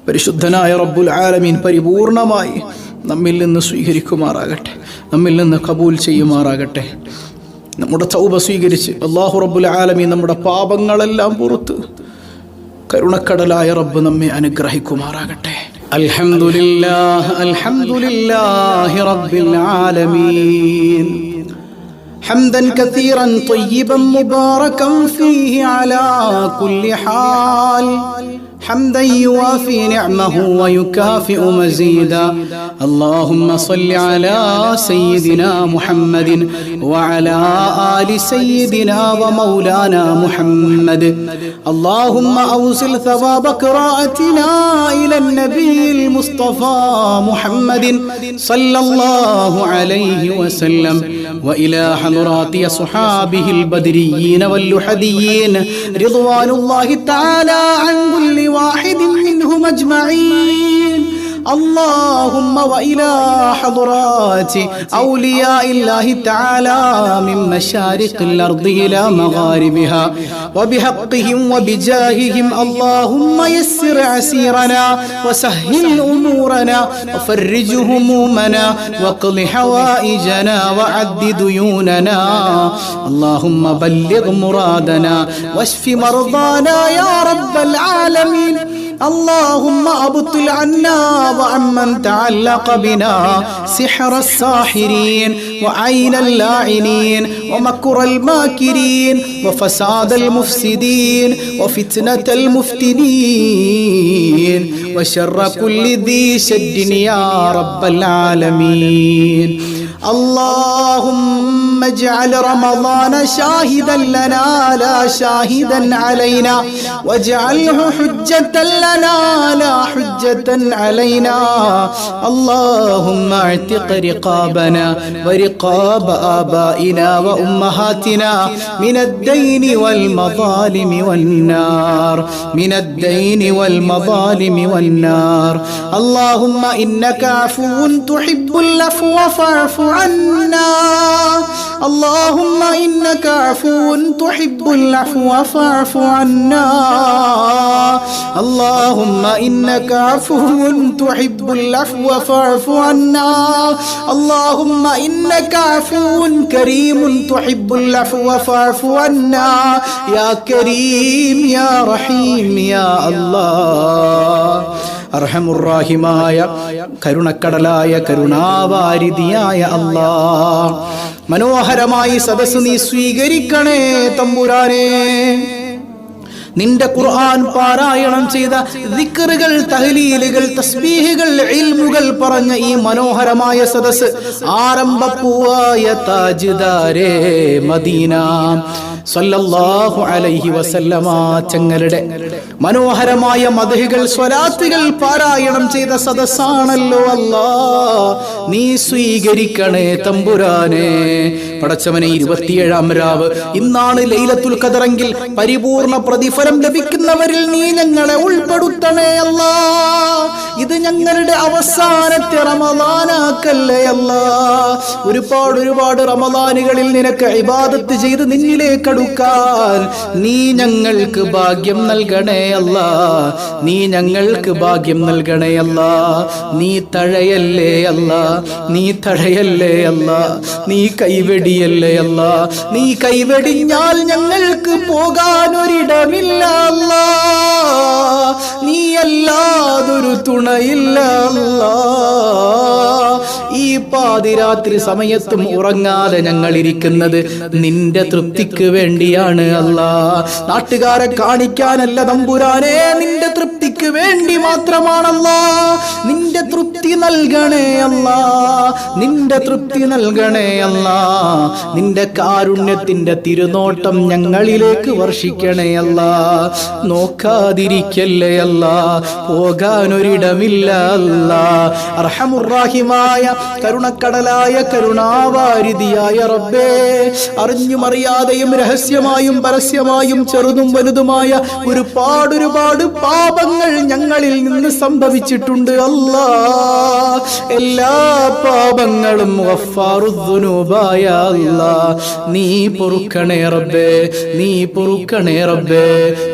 പരിശുദ്ധനായ റബ്ബുൽ ആലമീൻ പരിപൂർണമായി നമ്മിൽ നിന്ന് സ്വീകരിക്കുമാറാകട്ടെ, നമ്മിൽ നിന്ന് കബൂൽ ചെയ്യുമാറാകട്ടെ. നമ്മുടെ തൗബ സ്വീകരിച്ച് അല്ലാഹു റബ്ബുൽ ആലമീൻ നമ്മുടെ പാപങ്ങളെല്ലാം പുറത്ത് കരുണക്കടലായ റബ്ബ് നമ്മെ അനുഗ്രഹിക്കുമാറാകട്ടെ. അൽഹംദുലില്ലാഹ് അൽഹംദുലില്ലാഹി റബ്ബിൽ ആലമീൻ ഹംദൻ കസീറൻ ത്വയ്യിബൻ മുബാറകൻ ഫീഹി അലാ കുല്ലി ഹാൽ حمدا يوافي نعمه ويكافئ مزيدا. اللهم صل على سيدنا محمد وعلى آل سيدنا ومولانا محمد. اللهم أوصل ثواب قراءتنا إلى النبي المصطفى محمد صلى الله عليه وسلم وإلى حضرات أصحابه البدريين واللحديين رضوان الله تعالى عن كل واحد منهم أجمعين. اللهم وإلى حضرات أولياء الله تعالى من مشارق الأرض إلى مغاربها وبحقهم وبجاههم اللهم يسر عسيرنا وسهل أمورنا وفرج همومنا واقض حوائجنا وعد ديوننا. اللهم بلغ مرادنا واشف مرضانا يا رب العالمين. اللهم أبطل عنا وعمن تعلق بنا سحر الساحرين وعين اللاعنين ومكر الماكرين وفساد المفسدين وفتنة المفتنين وشر كل ذي شد يا رب العالمين. اللهم اجعل رمضان شاهدا لنا لا شاهدا علينا واجعله حجة لنا لا حجة علينا اللهم اعتق رقابنا ورقاب آبائنا وأمهاتنا من الدين والمظالم والنار من الدين والمظالم والنار اللهم إنك عفو تحب العفو فاعف عنا اللهم إنك عفو تحب العفو فاعف عنا اللهم إنك عفو تحب العفو فاعف عنا اللهم إنك عفو كريم تحب العفو فاعف عنا يا كريم يا رحيم يا الله അർഹമുറാഹിമായ കരുണക്കടലായ കരുണാവാരിധിയായ അല്ലാഹ് മനോഹരമായി സദസ്സ് നീ സ്വീകരിക്കണേ തമ്പുരാനേ. നിന്റെ ഖുർആൻ പാരായണം ചെയ്ത ദിക്റുകൾ, തഹ്ലീലുകൾ, തസ്ബീഹുകൾ, ഇൽമുകൾ പറഞ്ഞ ഈ മനോഹരമായ സദസ്സ് ആരംഭപ്പൂവായ താജ്ദാരേ മദീന സല്ലല്ലാഹു അലൈഹി വസല്ലമ തങ്ങളുടെ മനോഹരമായ മദ്ഹുകൾ, സ്വലാത്തുകൾ പാരായണം ചെയ്ത സദസ്സാണല്ലോ അല്ലാഹ്. നീ സ്വീകരിക്കണേ തമ്പുരാനേ. പടച്ചവനെ, 27-ാം രാവ് ഇന്നാണ് ലൈലത്തുൽ ഖദറെങ്കിൽ പരിപൂർണ പ്രതിഫലം ലഭിക്കുന്നവരിൽ നീ ഞങ്ങളെ ഉൾപ്പെടുത്തണേ അല്ലാഹ്. ഇത് ഞങ്ങളുടെ അവസാനത്തെ റമളാനാക്കല്ലേ അല്ലാഹ്. ഒരുപാട് റമളാനുകളിൽ നിനക്ക് ഇബാദത്ത് ചെയ്ത് നിന്നിലേക്ക് അടുക്കാൻ നീ ഞങ്ങൾക്ക് ഭാഗ്യം നൽകണേ അല്ലാഹ്. നീ ഞങ്ങൾക്ക് ഭാഗ്യം നൽകണേ അല്ലാഹ്. നീ തഴയല്ലേ അല്ലാഹ്, നീ തഴയല്ലേ അല്ലാഹ്, നീ കൈവെടിയല്ലേ അല്ലാഹ്. നീ കൈവെടിഞ്ഞാൽ ഞങ്ങൾക്ക് പോകാനൊരിടമില്ല അല്ലാഹ്. നീ അല്ലാതൊരു തുണയില്ല അല്ലാഹ്. ഈ പാതിരാത്രി സമയത്തും ഉറങ്ങാതെ ഞങ്ങൾ ഇരിക്കുന്നത് നിന്റെ തൃപ്തിക്ക് വേണ്ടിയാണ് അല്ലാഹ്. നാട്ടുകാരെ കാണിക്കാനല്ല തമ്പുരാനേ, നിന്റെ തൃപ്തിക്ക് വേണ്ടി മാത്രമാണല്ലാഹ്. നിന്റെ തൃപ്തി നൽകണേ അല്ലാഹ്, നിന്റെ തൃപ്തി നൽകണേ അല്ലാഹ്. നിന്റെ കാരുണ്യത്തിന്റെ തിരുനോട്ടം ഞങ്ങളിലേക്ക് വർഷിക്കണേ അല്ലാഹ്. നോക്കാതിരിക്കല്ലേ അല്ലാഹ്, പോകാനൊരിടമില്ല അല്ലാഹ്. അർഹമുർറാഹിമായ കരുണക്കടലായ കരുണാവാരിധിയായ റബ്ബേ, അറിഞ്ഞും അറിയാതെയും രഹസ്യമായും പരസ്യമായും ചെറുതും വലുതുമായ ഒരുപാട് പാപങ്ങൾ ഞങ്ങളിൽ നിന്ന് സംഭവിച്ചിട്ടുണ്ട് അല്ലാഹ്. എല്ലാ പാപങ്ങളും ഗഫാറുദ്ദുനൂബായ അല്ലാഹ് നീ പൊറുക്കണേ റബ്ബേ, നീ പൊറുക്കണേ റബ്ബേ.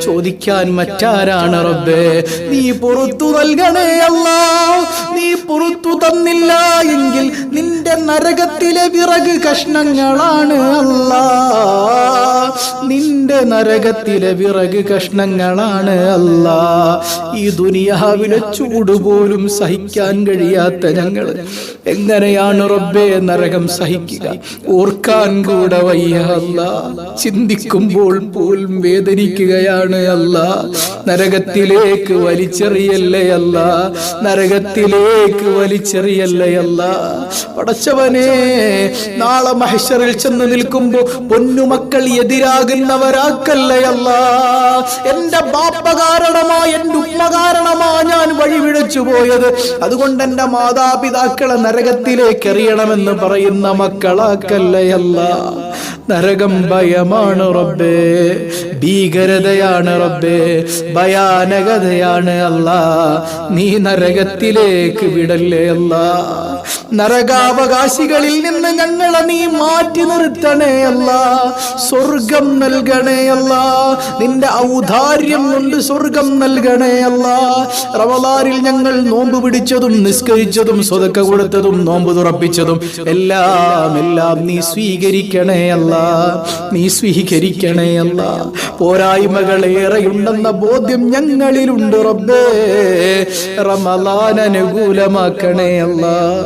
ചോദിക്കാൻ മറ്റാരാണ് റബ്ബേ? നീ പുറത്തു നൽകണേ അല്ലാഹ്. നീ പുറത്തു തന്നില്ല എങ്കിൽ നിന്റെ നരകത്തിലെ വിറക് കഷ്ണങ്ങളാണ് അല്ലാഹ്. നിന്റെ നരകത്തിലെ വിറക് കഷ്ണങ്ങളാണ് അല്ലാഹ്. ഈ ദുനിയാവിലെ ചൂട് പോലും സഹിക്കാൻ കഴിയാത്ത ഞങ്ങൾ എങ്ങനെയാണ് റബ്ബേ നരകം സഹിക്കുക? ഓർക്കാൻ കൂടെ വയ്യ അല്ലാഹ്. ചിന്തിക്കുമ്പോൾ പോലും വേദനിക്കുകയാണ് അല്ലാഹ്. നരകത്തിലേക്ക് വലിച്ചെറിയല്ലേ അല്ലാഹ്, നരകത്തിലേക്ക് വലിച്ചെറിയല്ലേ അല്ലാഹ്. പടച്ചവനെ, നാളെ മഹ്ശറിൽ ചെന്ന് നിൽക്കുമ്പോ പൊന്നുമക്കൾ എതിരാകുന്നവരാക്കല്ലേ അല്ലാഹ്. എന്റെ ബാപ്പ കാരണമാ, എന്റെ ഉമ്മ കാരണമാ ഞാൻ വഴിവിഴച്ചു പോയത്. അതുകൊണ്ട് എന്റെ മാതാപിതാക്കളെ നരകത്തിലേക്ക് എറിയണമെന്ന് പറയുന്ന മക്കളാക്കല്ലേ അല്ലാഹ്. നരകം ഭയമാണ് റബ്ബേ, ഭീകരതയാണ് റബ്ബേ, ഭയാനകതയാണ് അല്ലാഹ്. നീ നരകത്തിലേക്ക് വിടല്ലേ അല്ലാഹ്. നരകാവകാശികളിൽ നിന്ന് ഞങ്ങളെ നീ മാറ്റി നിർത്തണേ അല്ലാഹ്. സ്വർഗം നൽകണേ അല്ലാഹ്. നിന്റെ ഔദാര്യം കൊണ്ട് സ്വർഗം നൽകണേ അല്ലാഹ്. റമളാനിൽ ഞങ്ങൾ നോമ്പ് പിടിച്ചതും നിസ്കരിച്ചതും സ്വതക്ക കൊടുത്തതും നോമ്പ് തുറപ്പിച്ചതും എല്ലാം നീ സ്വീകരിക്കണേ അല്ലാഹ്, നീ സ്വീകരിക്കണേ അല്ലാഹ്. പോരായ്മകൾ ഏറെയുണ്ടെന്ന ബോധ്യം ഞങ്ങളിലുണ്ട് റബ്ബേ. റമളാൻ അനുകൂലമാക്കണേ അല്ലാഹ്.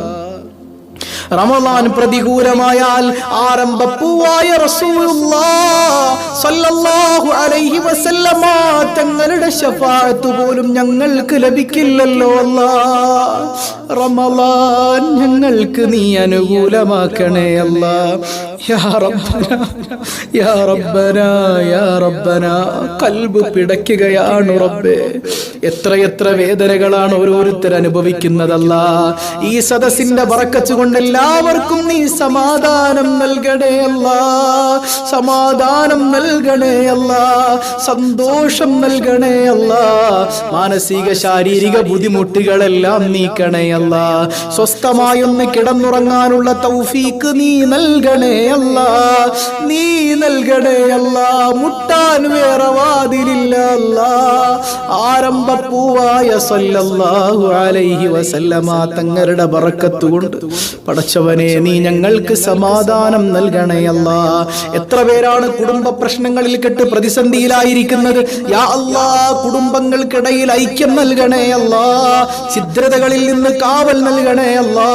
റമളാൻ പ്രതികൂലമായാൽ ആരംഭപ്പൂവായ റസൂലുള്ളാഹ് സ്വല്ലല്ലാഹു അലൈഹി വസല്ലമ തങ്ങളുടെ ശഫാഅത്ത് പോലും ഞങ്ങൾക്ക് ലഭിക്കില്ലല്ലോ അല്ലാഹ്. റമളാൻ ഞങ്ങൾക്ക് നീ അനുകൂലമാക്കണേ അല്ലാഹ്. യാ റബ്ബനാ യാ റബ്ബനാ യാ റബ്ബനാ. ഖൽബ് പിടയ്ക്കുകയാണ് റബ്ബേ. എത്രയെത്ര വേദനകളാണ് ഓരോരുത്തർ അനുഭവിക്കുന്നതല്ല. ഈ സദസ്സിന്റെ ബറക്കത്ത് കൊണ്ട് എല്ലാവർക്കും നീ സമാധാനം നൽകണേ അല്ലാ, സമാധാനം നൽകണേ അല്ലാ, സന്തോഷം നൽകണേ അല്ലാ. മാനസിക ശാരീരിക ബുദ്ധിമുട്ടുകളെല്ലാം നീക്കണേ അല്ലാ. സ്വസ്ഥമായൊന്ന് കിടന്നുറങ്ങാനുള്ള തൗഫീക്ക് നീ നൽകണേ അല്ലാ, നീ നൽകണേ അല്ലാ. മുട്ടാൻ വേറെ വാതിലില്ല അല്ലാ. ആരംഭപ്പൂവായ സല്ലല്ലാഹു അലൈഹി വസല്ലമ തങ്ങളുടെ ബറക്കത്ത് കൊണ്ട് പടച്ചവനെ നീ ഞങ്ങൾക്ക് സമാധാനം നൽകണേ അല്ലാ. എത്ര പേരാണ് കുടുംബ പ്രശ്നങ്ങളിൽ കെട്ട് പ്രതിസന്ധിയിലായിരിക്കുന്നത്. യാ അല്ലാ, കുടുംബങ്ങൾക്കിടയിൽ ഐക്യം നൽകണേ അല്ലാ. ഛിദ്രതകളിൽ നിന്ന് കാവൽ നൽകണേ അല്ലാ.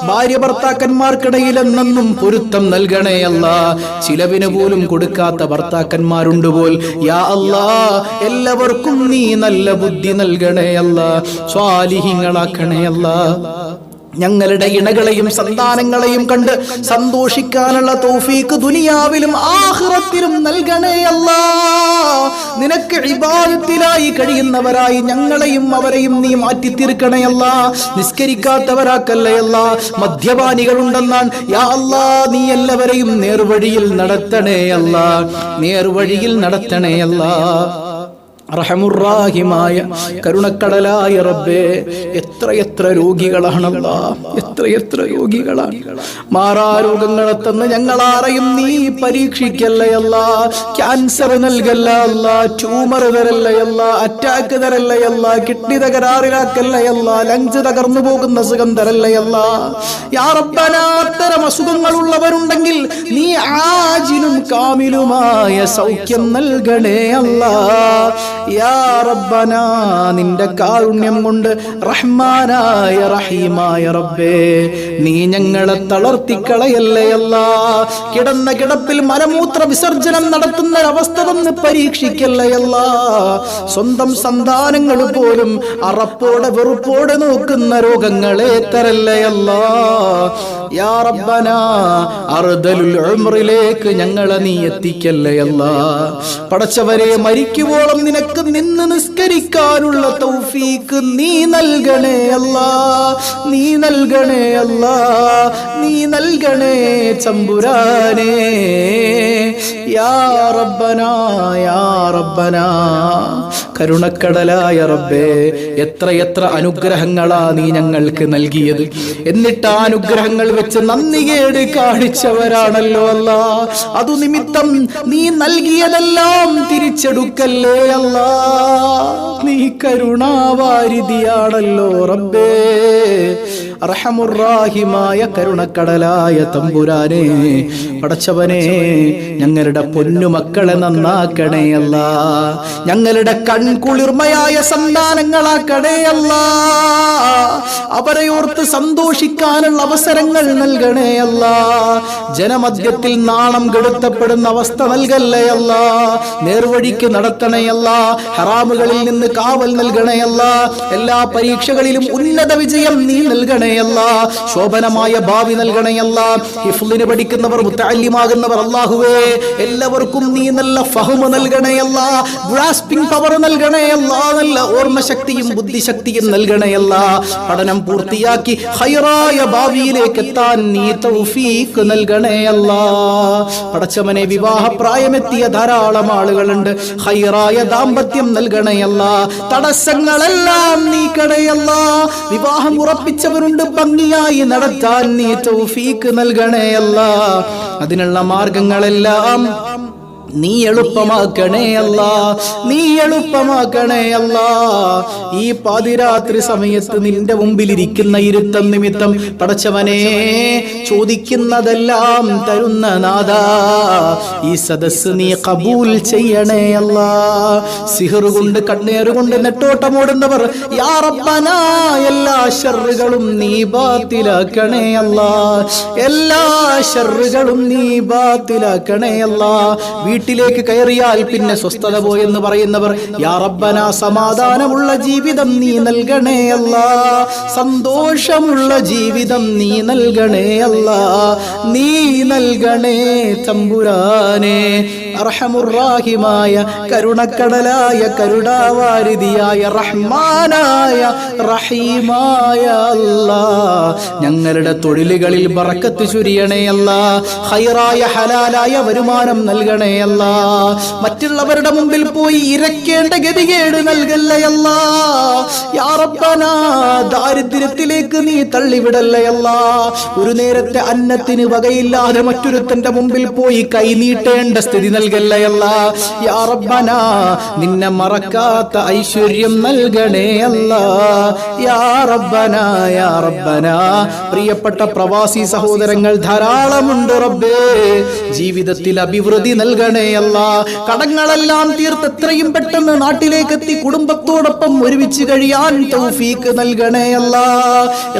ഭാര്യ ഭർത്താക്കന്മാർക്കിടയിൽ എന്നെന്നും പൊരുത്തം നൽകണേ അല്ലാ. ചിലവിന് പോലും കൊടുക്കാത്ത ഭർത്താക്കന്മാരുണ്ട് പോൽ. യാ അല്ലാ, എല്ലാവർക്കും നീ നല്ല ബുദ്ധി നൽകണേ അല്ലാ, സ്വാലിഹീങ്ങളാക്കണേ അല്ലാ. ഞങ്ങളുടെ ഇണകളെയും സന്താനങ്ങളെയും കണ്ട് സന്തോഷിക്കാനുള്ള തൗഫീക്ക് ദുനിയാവിലും ആഖിറത്തിലും നൽകണേ അല്ലാ. നിനക്ക് ഇബാദത്തിലായി കഴിയുന്നവരായി ഞങ്ങളെയും അവരെയും നീ മാറ്റി തീർക്കണേ അല്ലാ. നിസ്കരിക്കാത്തവരാക്കല്ലേ അല്ലാ. മദ്യപാനികളുണ്ടെന്നാണ് യാ അല്ലാ, നീ എല്ലാവരെയും നേർവഴിയിൽ നടത്തണേ അല്ലാ, നേർവഴിയിൽ നടത്തണേ അല്ലാ. റഹമുറാഹിമായ കരുണക്കടലായ റബ്ബേ, എത്രയെത്ര രോഗികളാണല്ലാ, എത്രയെത്ര രോഗികളാണ്. മാറാരോഗങ്ങളെ തന്ന് ഞങ്ങളാരെയും നീ പരീക്ഷിക്കല്ലയല്ല. ക്യാൻസർ നൽകല്ല, ട്യൂമർ തരല്ലയല്ല, അറ്റാക്ക് തരല്ലയല്ല, കിഡ്നി തകരാറിലാക്കല്ലയല്ല, ലങ്സ് തകർന്നു പോകുന്ന അസുഖം തരല്ലയല്ല. യാ റബ്ബനാ, അത്തരം അസുഖങ്ങളുള്ളവരുണ്ടെങ്കിൽ നീ ആജിലും കാമിലുമായ സൗഖ്യം നൽകണേ അല്ലാ. യാ റബ്ബനാ, നിന്റെ കാരുണ്യം കൊണ്ട് റഹ്മാനായ റഹീമായ റബ്ബേ, നീ ഞങ്ങളെ തളർത്തിക്കളയല്ലേ അല്ലാ. കിടന്ന കിടപ്പിൽ മലമൂത്ര വിസർജനം നടത്തുന്ന അവസ്ഥ തന്ന് പരീക്ഷിക്കല്ലേ അല്ലാ. സ്വന്തം സന്താനങ്ങൾ പോലും അറപ്പോടെ വെറുപ്പോടെ നോക്കുന്ന രോഗങ്ങളെ തരല്ലേ അല്ലാ. യാ റബ്ബനാ, അർദലുൽ ഉംറിലേക്ക് ഞങ്ങളെ നീ എത്തിക്കല്ലേ അല്ലാ. പടച്ചവരെ, മരിക്കുവോളം നിനക്ക് നിന്ന് നിസ്കരിക്കാനുള്ള തൗഫീക്ക് നീ നൽകണേ അല്ലാ, നീ നൽകണേ അല്ലാ, നീ നൽകണേ തമ്പുരാനേ. യാ റബ്ബനാ യാ റബ്ബനാ, കരുണക്കടലായ റബ്ബേ, എത്രയെത്ര അനുഗ്രഹങ്ങളാ നീ ഞങ്ങൾക്ക് നൽകിയത്. എന്നിട്ട് ആ അനുഗ്രഹങ്ങൾ വെച്ച് നന്ദികേട് കാണിച്ചവരാണല്ലോ അല്ലാ. അതു നിമിത്തം നീ നൽകിയതെല്ലാം തിരിച്ചെടുക്കല്ലേ അല്ലാ. നീ കരുണാവാരിധിയാണല്ലോ റബ്ബേ. റഹമുറാഹിമായ കരുണക്കടലായ തമ്പുരാനെ, പടച്ചവനെ, ഞങ്ങളുടെ പൊന്നുമക്കളെ നന്നാക്കണേ അല്ലാ. ഞങ്ങളുടെ കൺകുളിർമയായ സന്താനങ്ങളാക്കണേ അല്ലാ. അവരെ ഓർത്ത് സന്തോഷിക്കാനുള്ള അവസരങ്ങൾ നൽകണേ അല്ലാ. ജനമധ്യത്തിൽ നാണം കെടുത്തപ്പെടുന്ന അവസ്ഥ നൽകല്ലേ അല്ലാ. നേർവഴിക്ക് നടത്തണേ അല്ലാ. ഹറാമുകളിൽ നിന്ന് കാവൽ നൽകണേ അല്ലാ. എല്ലാ പരീക്ഷകളിലും ഉന്നത വിജയം നീ നൽകണേ അല്ലാ. ശോഭനമായ ഭാവി നൽകണേ അല്ലാ. ഹിഫ്ളിന് പഠിക്കുന്നവർ, മുത്തഅല്ലിമാകുന്നവർ, അല്ലാഹുവേ, എല്ലാവർക്കും നീ നല്ല ഫഹ്മ് നൽകണേ അല്ലാ. ഗ്രാസ്പിംഗ് പവർ നൽകണേ അല്ലാ. നല്ല ഓർമ്മശക്തിയും ബുദ്ധിശക്തിയും നൽകണേ അല്ലാ. പഠനം പൂർത്തിയാക്കി ഖൈറായ ഭാവിയിലേക്ക് എത്താൻ നീ തൗഫീഖ് നൽകണേ അല്ലാ. പടച്ചവനെ, വിവാഹ പ്രായമെത്തിയ ധാരാളം ആളുകളുണ്ട്. ഖൈറായ ദാമ്പത്യം നൽകണേ അല്ലാ. തടസ്സങ്ങളെല്ലാം നീക്കണേ അല്ലാ. വിവാഹം ഉറപ്പിച്ചവരുണ്ട്, ഭംഗിയായി നടത്താൻ നീ തൗഫീഖ് നൽകണേ അല്ലാ. അതിനുള്ള മാർഗങ്ങളെല്ലാം നീ എളുപ്പമാക്കണേ അല്ലാ, നീ എളുപ്പമാക്കണേ അല്ലാ. ഈ പാതിരാത്രി സമയത്ത് നിന്റെ മുമ്പിലിരിക്കുന്ന ഇരുത്തം നിമിത്തം പടച്ചവനെ ചോദിക്കുന്നതെല്ലാം തരുന്ന നാഥാ, ഈ സദസ്സ് നീ കബൂൽ ചെയ്യണേ അല്ലാ. സിഹർ കൊണ്ട് കണ്ണേറുകൊണ്ട് നെട്ടോട്ടമോടുന്നവർ യാ റബ്ബനാ എല്ലാ ശർറുകളും നീ ബാത്തിലാക്കണേ അല്ലാ, എല്ലാ ശർറുകളും നീ ബാത്തിലാക്കണേ അല്ലാ. വീട്ടിലേക്ക് കയറിയാൽ പിന്നെ സ്വസ്ഥത പോയെന്ന് പറയുന്നവർ യാ റബ്ബന സമാധാനമുള്ള ജീവിതം നീ നൽകണേ അല്ലാ, സന്തോഷമുള്ള ജീവിതം നീ നൽകണേ അല്ലാ, നീ നൽകണേ തമ്പുരാനെ. അർഹമുർറാഹിമായ കരുണക്കടലായ കരുണാവാരിധിയായ റഹ്മാനായ റഹീമായ അല്ലാ, ഞങ്ങളുടെ തൊഴിലുകളിൽ ബറക്കത്ത് ചൊരിയണേ അല്ലാ, ഖൈറായ ഹലാലായ വരുമാനം നൽകണേ അല്ലാ, മറ്റുള്ളവരുടെ മുമ്പിൽ പോയി ഇരക്കേണ്ട ഗതികേട് നൽകല്ലേ അല്ലാ. യാ റബ്ബനാ ദാരിദ്ര്യത്തിലേക്ക് നീ തള്ളിവിടല്ലേ അല്ലാ. ഒരു നേരത്തെ അന്നത്തിന് വകയില്ലാതെ മറ്റൊരുത്തന്റെ മുമ്പിൽ പോയി കൈനീട്ടേണ്ട സ്ഥിതി നൽകല്ലേ അല്ലാ. യാ റബ്ബനാ നിന്നെ മറക്കാത്ത ഐശ്വര്യം നൽകണേ അല്ലാ. യാ റബ്ബനാ യാ റബ്ബനാ പ്രിയപ്പെട്ട പ്രവാസി സഹോദരങ്ങൾ ധാരാളമുണ്ട് റബ്ബേ, ജീവിതത്തിൽ അഭിവൃദ്ധി നൽകണേ അല്ലാ. കടങ്ങളെല്ലാം തീർത്ത് എത്രയും പെട്ടെന്ന് നാട്ടിലേക്ക് എത്തി കുടുംബത്തോടൊപ്പം ഒരുമിച്ച് കഴിയാൻ തൗഫീക്ക് നൽകണേ അല്ലാ.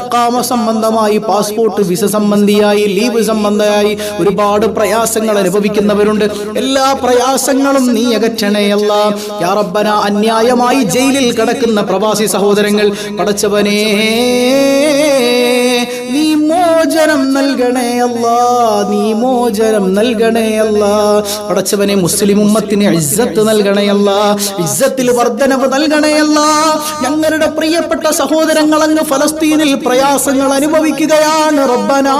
ഇഖാമ സംബന്ധമായി, പാസ്പോർട്ട് വിസ സംബന്ധിയായി, ലീവ് സംബന്ധമായി ഒരുപാട് പ്രയാസങ്ങൾ അനുഭവിക്കുന്നവരുണ്ട്. എല്ലാ പ്രയാസങ്ങളും നീ അകറ്റണേ അല്ലാ. യാ റബ്ബന അന്യായമായി ജയിലിൽ കിടക്കുന്ന പ്രവാസി സഹോദരങ്ങൾ പടച്ചവനേ നീ മോചനം നൽകണേ അല്ലാ, നീ മോചനം നൽകണേ അല്ലാ. പടച്ചവനെ മുസ്ലിം ഉമ്മത്തിന് ഇസ്സത്ത് നൽകണേ അല്ലാ, ഇസ്സത്തിൽ വർധനവ് നൽകണേ അല്ലാ. ഞങ്ങളുടെ പ്രിയപ്പെട്ട സഹോദരങ്ങൾ അങ്ങ് ഫലസ്തീനിൽ പ്രയാസങ്ങൾ അനുഭവിക്കുകയാണ് റബ്ബനാ,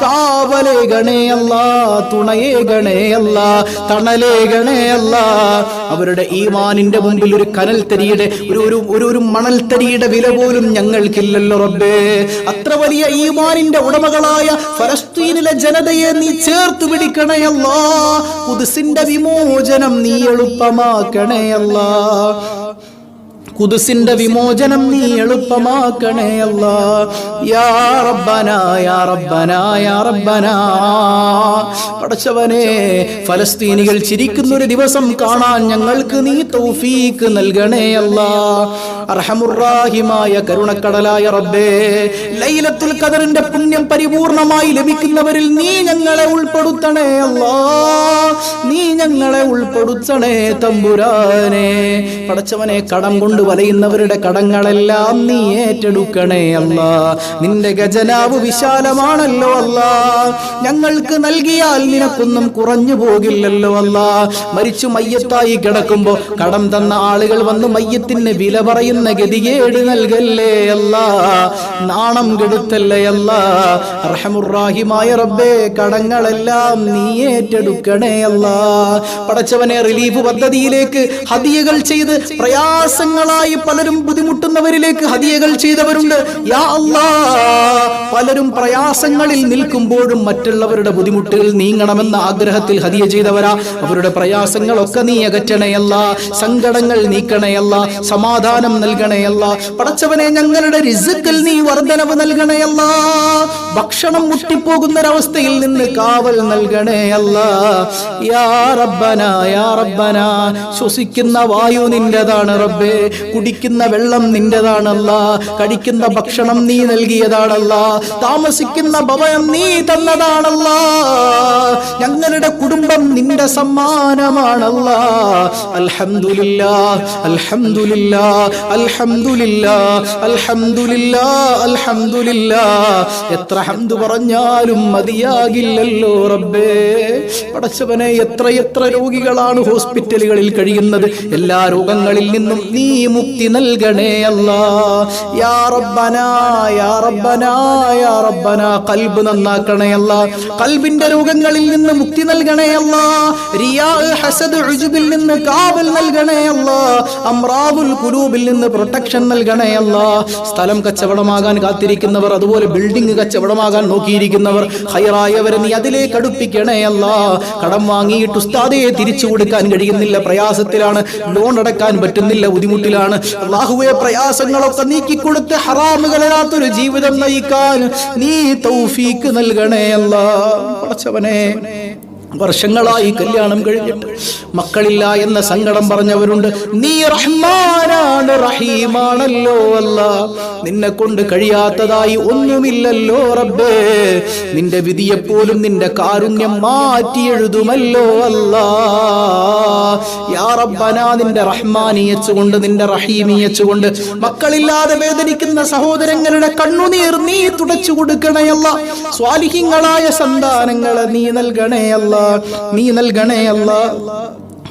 കാവലേകണേ അല്ലാ, തുണയേകണേ അല്ലാ, തണലേകണേ അല്ലാ. അവരുടെ ഈമാനിന്റെ മുമ്പിൽ ഒരു കനൽ തരിയുടെ ഒരു മണൽത്തരിയുടെ വില പോലും ഞങ്ങൾക്കില്ലല്ലോ റബ്ബേ. അത്ര വലിയ ഈമാനിന്റെ ഉടമകളായ ഫലസ്തീനിലെ ജനതയെ നീ ചേർത്ത് പിടിക്കണേ അല്ലാ. ഖുദ്സിന്റെ വിമോചനം നീ എളുപ്പമാക്കണേ അല്ലാ, ഖുദ്സിന്റെ വിമോചനം നീ എളുപ്പമാക്കണേ അല്ലാ. യാ റബ്ബനാ യാ റബ്ബനാ യാ റബ്ബനാ പടച്ചവനെ ഫലസ്തീനികൾ ചിരിക്കുന്നൊരു ദിവസം കാണാൻ ഞങ്ങൾക്ക് നീ തൗഫീക്ക് നൽകണേ അല്ലാ. അർഹമുർറാഹിമായ കരുണക്കടലായ റബ്ബേ, ലൈലത്തുൽ ഖദറിന്റെ പുണ്യം പരിപൂർണമായി ലഭിക്കുന്നവരിൽ നീ ഞങ്ങളെ ഉൾപ്പെടുത്തണേ അല്ലാ, നീ ഞങ്ങളെ ഉൾപ്പെടുത്തണേ തമ്പുരാനെ. പടച്ചവനെ കടം കൊണ്ട് വലയുന്നവരുടെ കടങ്ങളെല്ലാം നീ ഏറ്റെടുക്കണേ അല്ലാ. നിന്റെ ഖജനാവ് വിശാലമാണല്ലോ അല്ലാ, ഞങ്ങൾക്ക് നൽകിയാൽ നിനക്കൊന്നും കുറഞ്ഞു പോകില്ലല്ലോ അല്ലാ. മരിച്ചു മയ്യത്തായി കിടക്കുമ്പോ കടം തന്ന ആളുകൾ വന്ന് മയ്യത്തിന് വില പറയുന്ന ഗതികേട് നൽകല്ലേ അല്ലാ, നാണം കെടുത്തല്ലേ അല്ലാ. റഹ്മുർറാഹിമായ റബ്ബേ, കടങ്ങളെല്ലാം നീ ഏറ്റെടുക്കണേ അല്ലാ. പടച്ചവനെ റിലീഫ് പദ്ധതിയിലേക്ക് ഹദിയകൾ ചെയ്ത് പ്രയാസങ്ങളായി പലരും ബുദ്ധിമുട്ടുന്നവരിലേക്ക് ഹദിയകൾ ചെയ്തവരുണ്ട്. യാ അല്ലാ, പലരും പ്രയാസങ്ങളിൽ നിൽക്കുമ്പോഴും മറ്റുള്ളവരുടെ ബുദ്ധിമുട്ടുകൾ നീങ്ങണമെന്ന ആഗ്രഹത്തിൽ ഹദിയ ചെയ്തവരാ. അവരുടെ പ്രയാസങ്ങളൊക്കെ നീ അകറ്റണയല്ല, സങ്കടങ്ങൾ നീക്കണയല്ല, സമാധാനം നൽകണയല്ല. പടച്ചവനെ, ഞങ്ങളുടെ റിസ്ക്കിൽ നീ വർധനവ് നൽകണയല്ല, ഭക്ഷണം മുട്ടിപ്പോകുന്നൊരവസ്ഥയിൽ നിന്ന് കാവൽ നൽകണയല്ല. യാ റബ്ബന യാ റബ്ബന, ശ്വസിക്കുന്ന വായു നിന്റേതാണ് റബ്ബേ, കുടിക്കുന്ന വെള്ളം നിന്റേതാണല്ല, കഴിക്കുന്ന ഭക്ഷണം നീ നൽകിയതാണല്ല, താമസിക്കുന്ന ഭവനം നീ തന്നതാണല്ല, ഞങ്ങളുടെ കുടുംബം നിന്റെ സമ്മാനമാണല്ല. അൽഹംദുലില്ലാഹ് അൽഹംദുലില്ലാഹ് അൽഹംദുലില്ലാഹ് അൽഹംദുലില്ലാഹ് അൽഹംദുലില്ലാഹ്. എത്ര ഹംദ് പറഞ്ഞാലും മതിയാകില്ലല്ലോ റബ്ബേ. പടച്ചവനെ, എത്ര രോഗികളാണ് ഹോസ്പിറ്റലുകളിൽ കഴിയുന്നത്. എല്ലാ രോഗങ്ങളിൽ നിന്നും നീ മുക്തി നൽകണേ അല്ലാ. യാ റബ്ബനാ യാ റബ്ബനാ യാ റബ്ബനാ, ഖൽബ് നന്നാക്കണേ അല്ലാ, ഖൽബിന്റെ രോഗങ്ങളിൽ നിന്ന് മുക്തി നൽകണേ അല്ലാ. റിയാ, ഹസദ്, ഉജ്ബിൽ നിന്ന് കാവൽ നൽകണേ അല്ലാ. അംറാദുൽ ഖുലൂബിൽ നിന്ന് പ്രൊട്ടക്ഷൻ നൽകണേ അല്ലാ. സ്ഥലം കച്ചവടമാകാൻ കാത്തിരിക്കുന്നവർ, അതുപോലെ ബിൽഡിംഗ് കച്ചവടമാകാൻ നോക്കിയിരിക്കുന്നവർ, ഹൈറായവരെ നീ അതിലേക്ക് അടുപ്പിക്കണേ അല്ലാ. കടം വാങ്ങിയിട്ട് ഉസ്താദേ തിരിച്ചു കൊടുക്കാൻ കഴിയുന്നില്ല, പ്രയാസത്തിലാണ്, ലോൺ അടക്കാൻ പറ്റുന്നില്ല, ബുദ്ധിമുട്ടിലാണ്. അല്ലാഹുവേ, പ്രയാസങ്ങളൊക്കെ നീക്കിക്കൊടുത്ത് ഹറാമുകളാത്തൊരു ജീവിതം നയിക്കാൻ നീ തൗഫീക്ക് നൽകണേ അല്ലാ. പടച്ചവനെ, വർഷങ്ങളായി കല്യാണം കഴിഞ്ഞിട്ട് മക്കളില്ല എന്ന സങ്കടം പറഞ്ഞവരുണ്ട്. നീ റഹ്മാനാണ്, റഹീമാണല്ലോ അല്ലാ. നിന്നെ കൊണ്ട് കഴിയാത്തതായി ഒന്നുമില്ലല്ലോ റബ്ബേ. നിന്റെ വിധിയെപ്പോലും നിന്റെ കാരുണ്യം മാറ്റി എഴുതുമല്ലോ അല്ലാ. യാ റബ്ബനാ, നിന്റെ റഹ്മാനിയത്ത് കൊണ്ട്, നിന്റെ റഹീമിയത്ത് കൊണ്ട് മക്കളില്ലാതെ വേദനിക്കുന്ന സഹോദരങ്ങളുടെ കണ്ണുനീർ നീ തുടച്ചു കൊടുക്കണയല്ല. സ്വാലിഹീങ്ങളായ സന്താനങ്ങളെ നീ നൽകണയല്ല, നീ നൽകണയല്ല.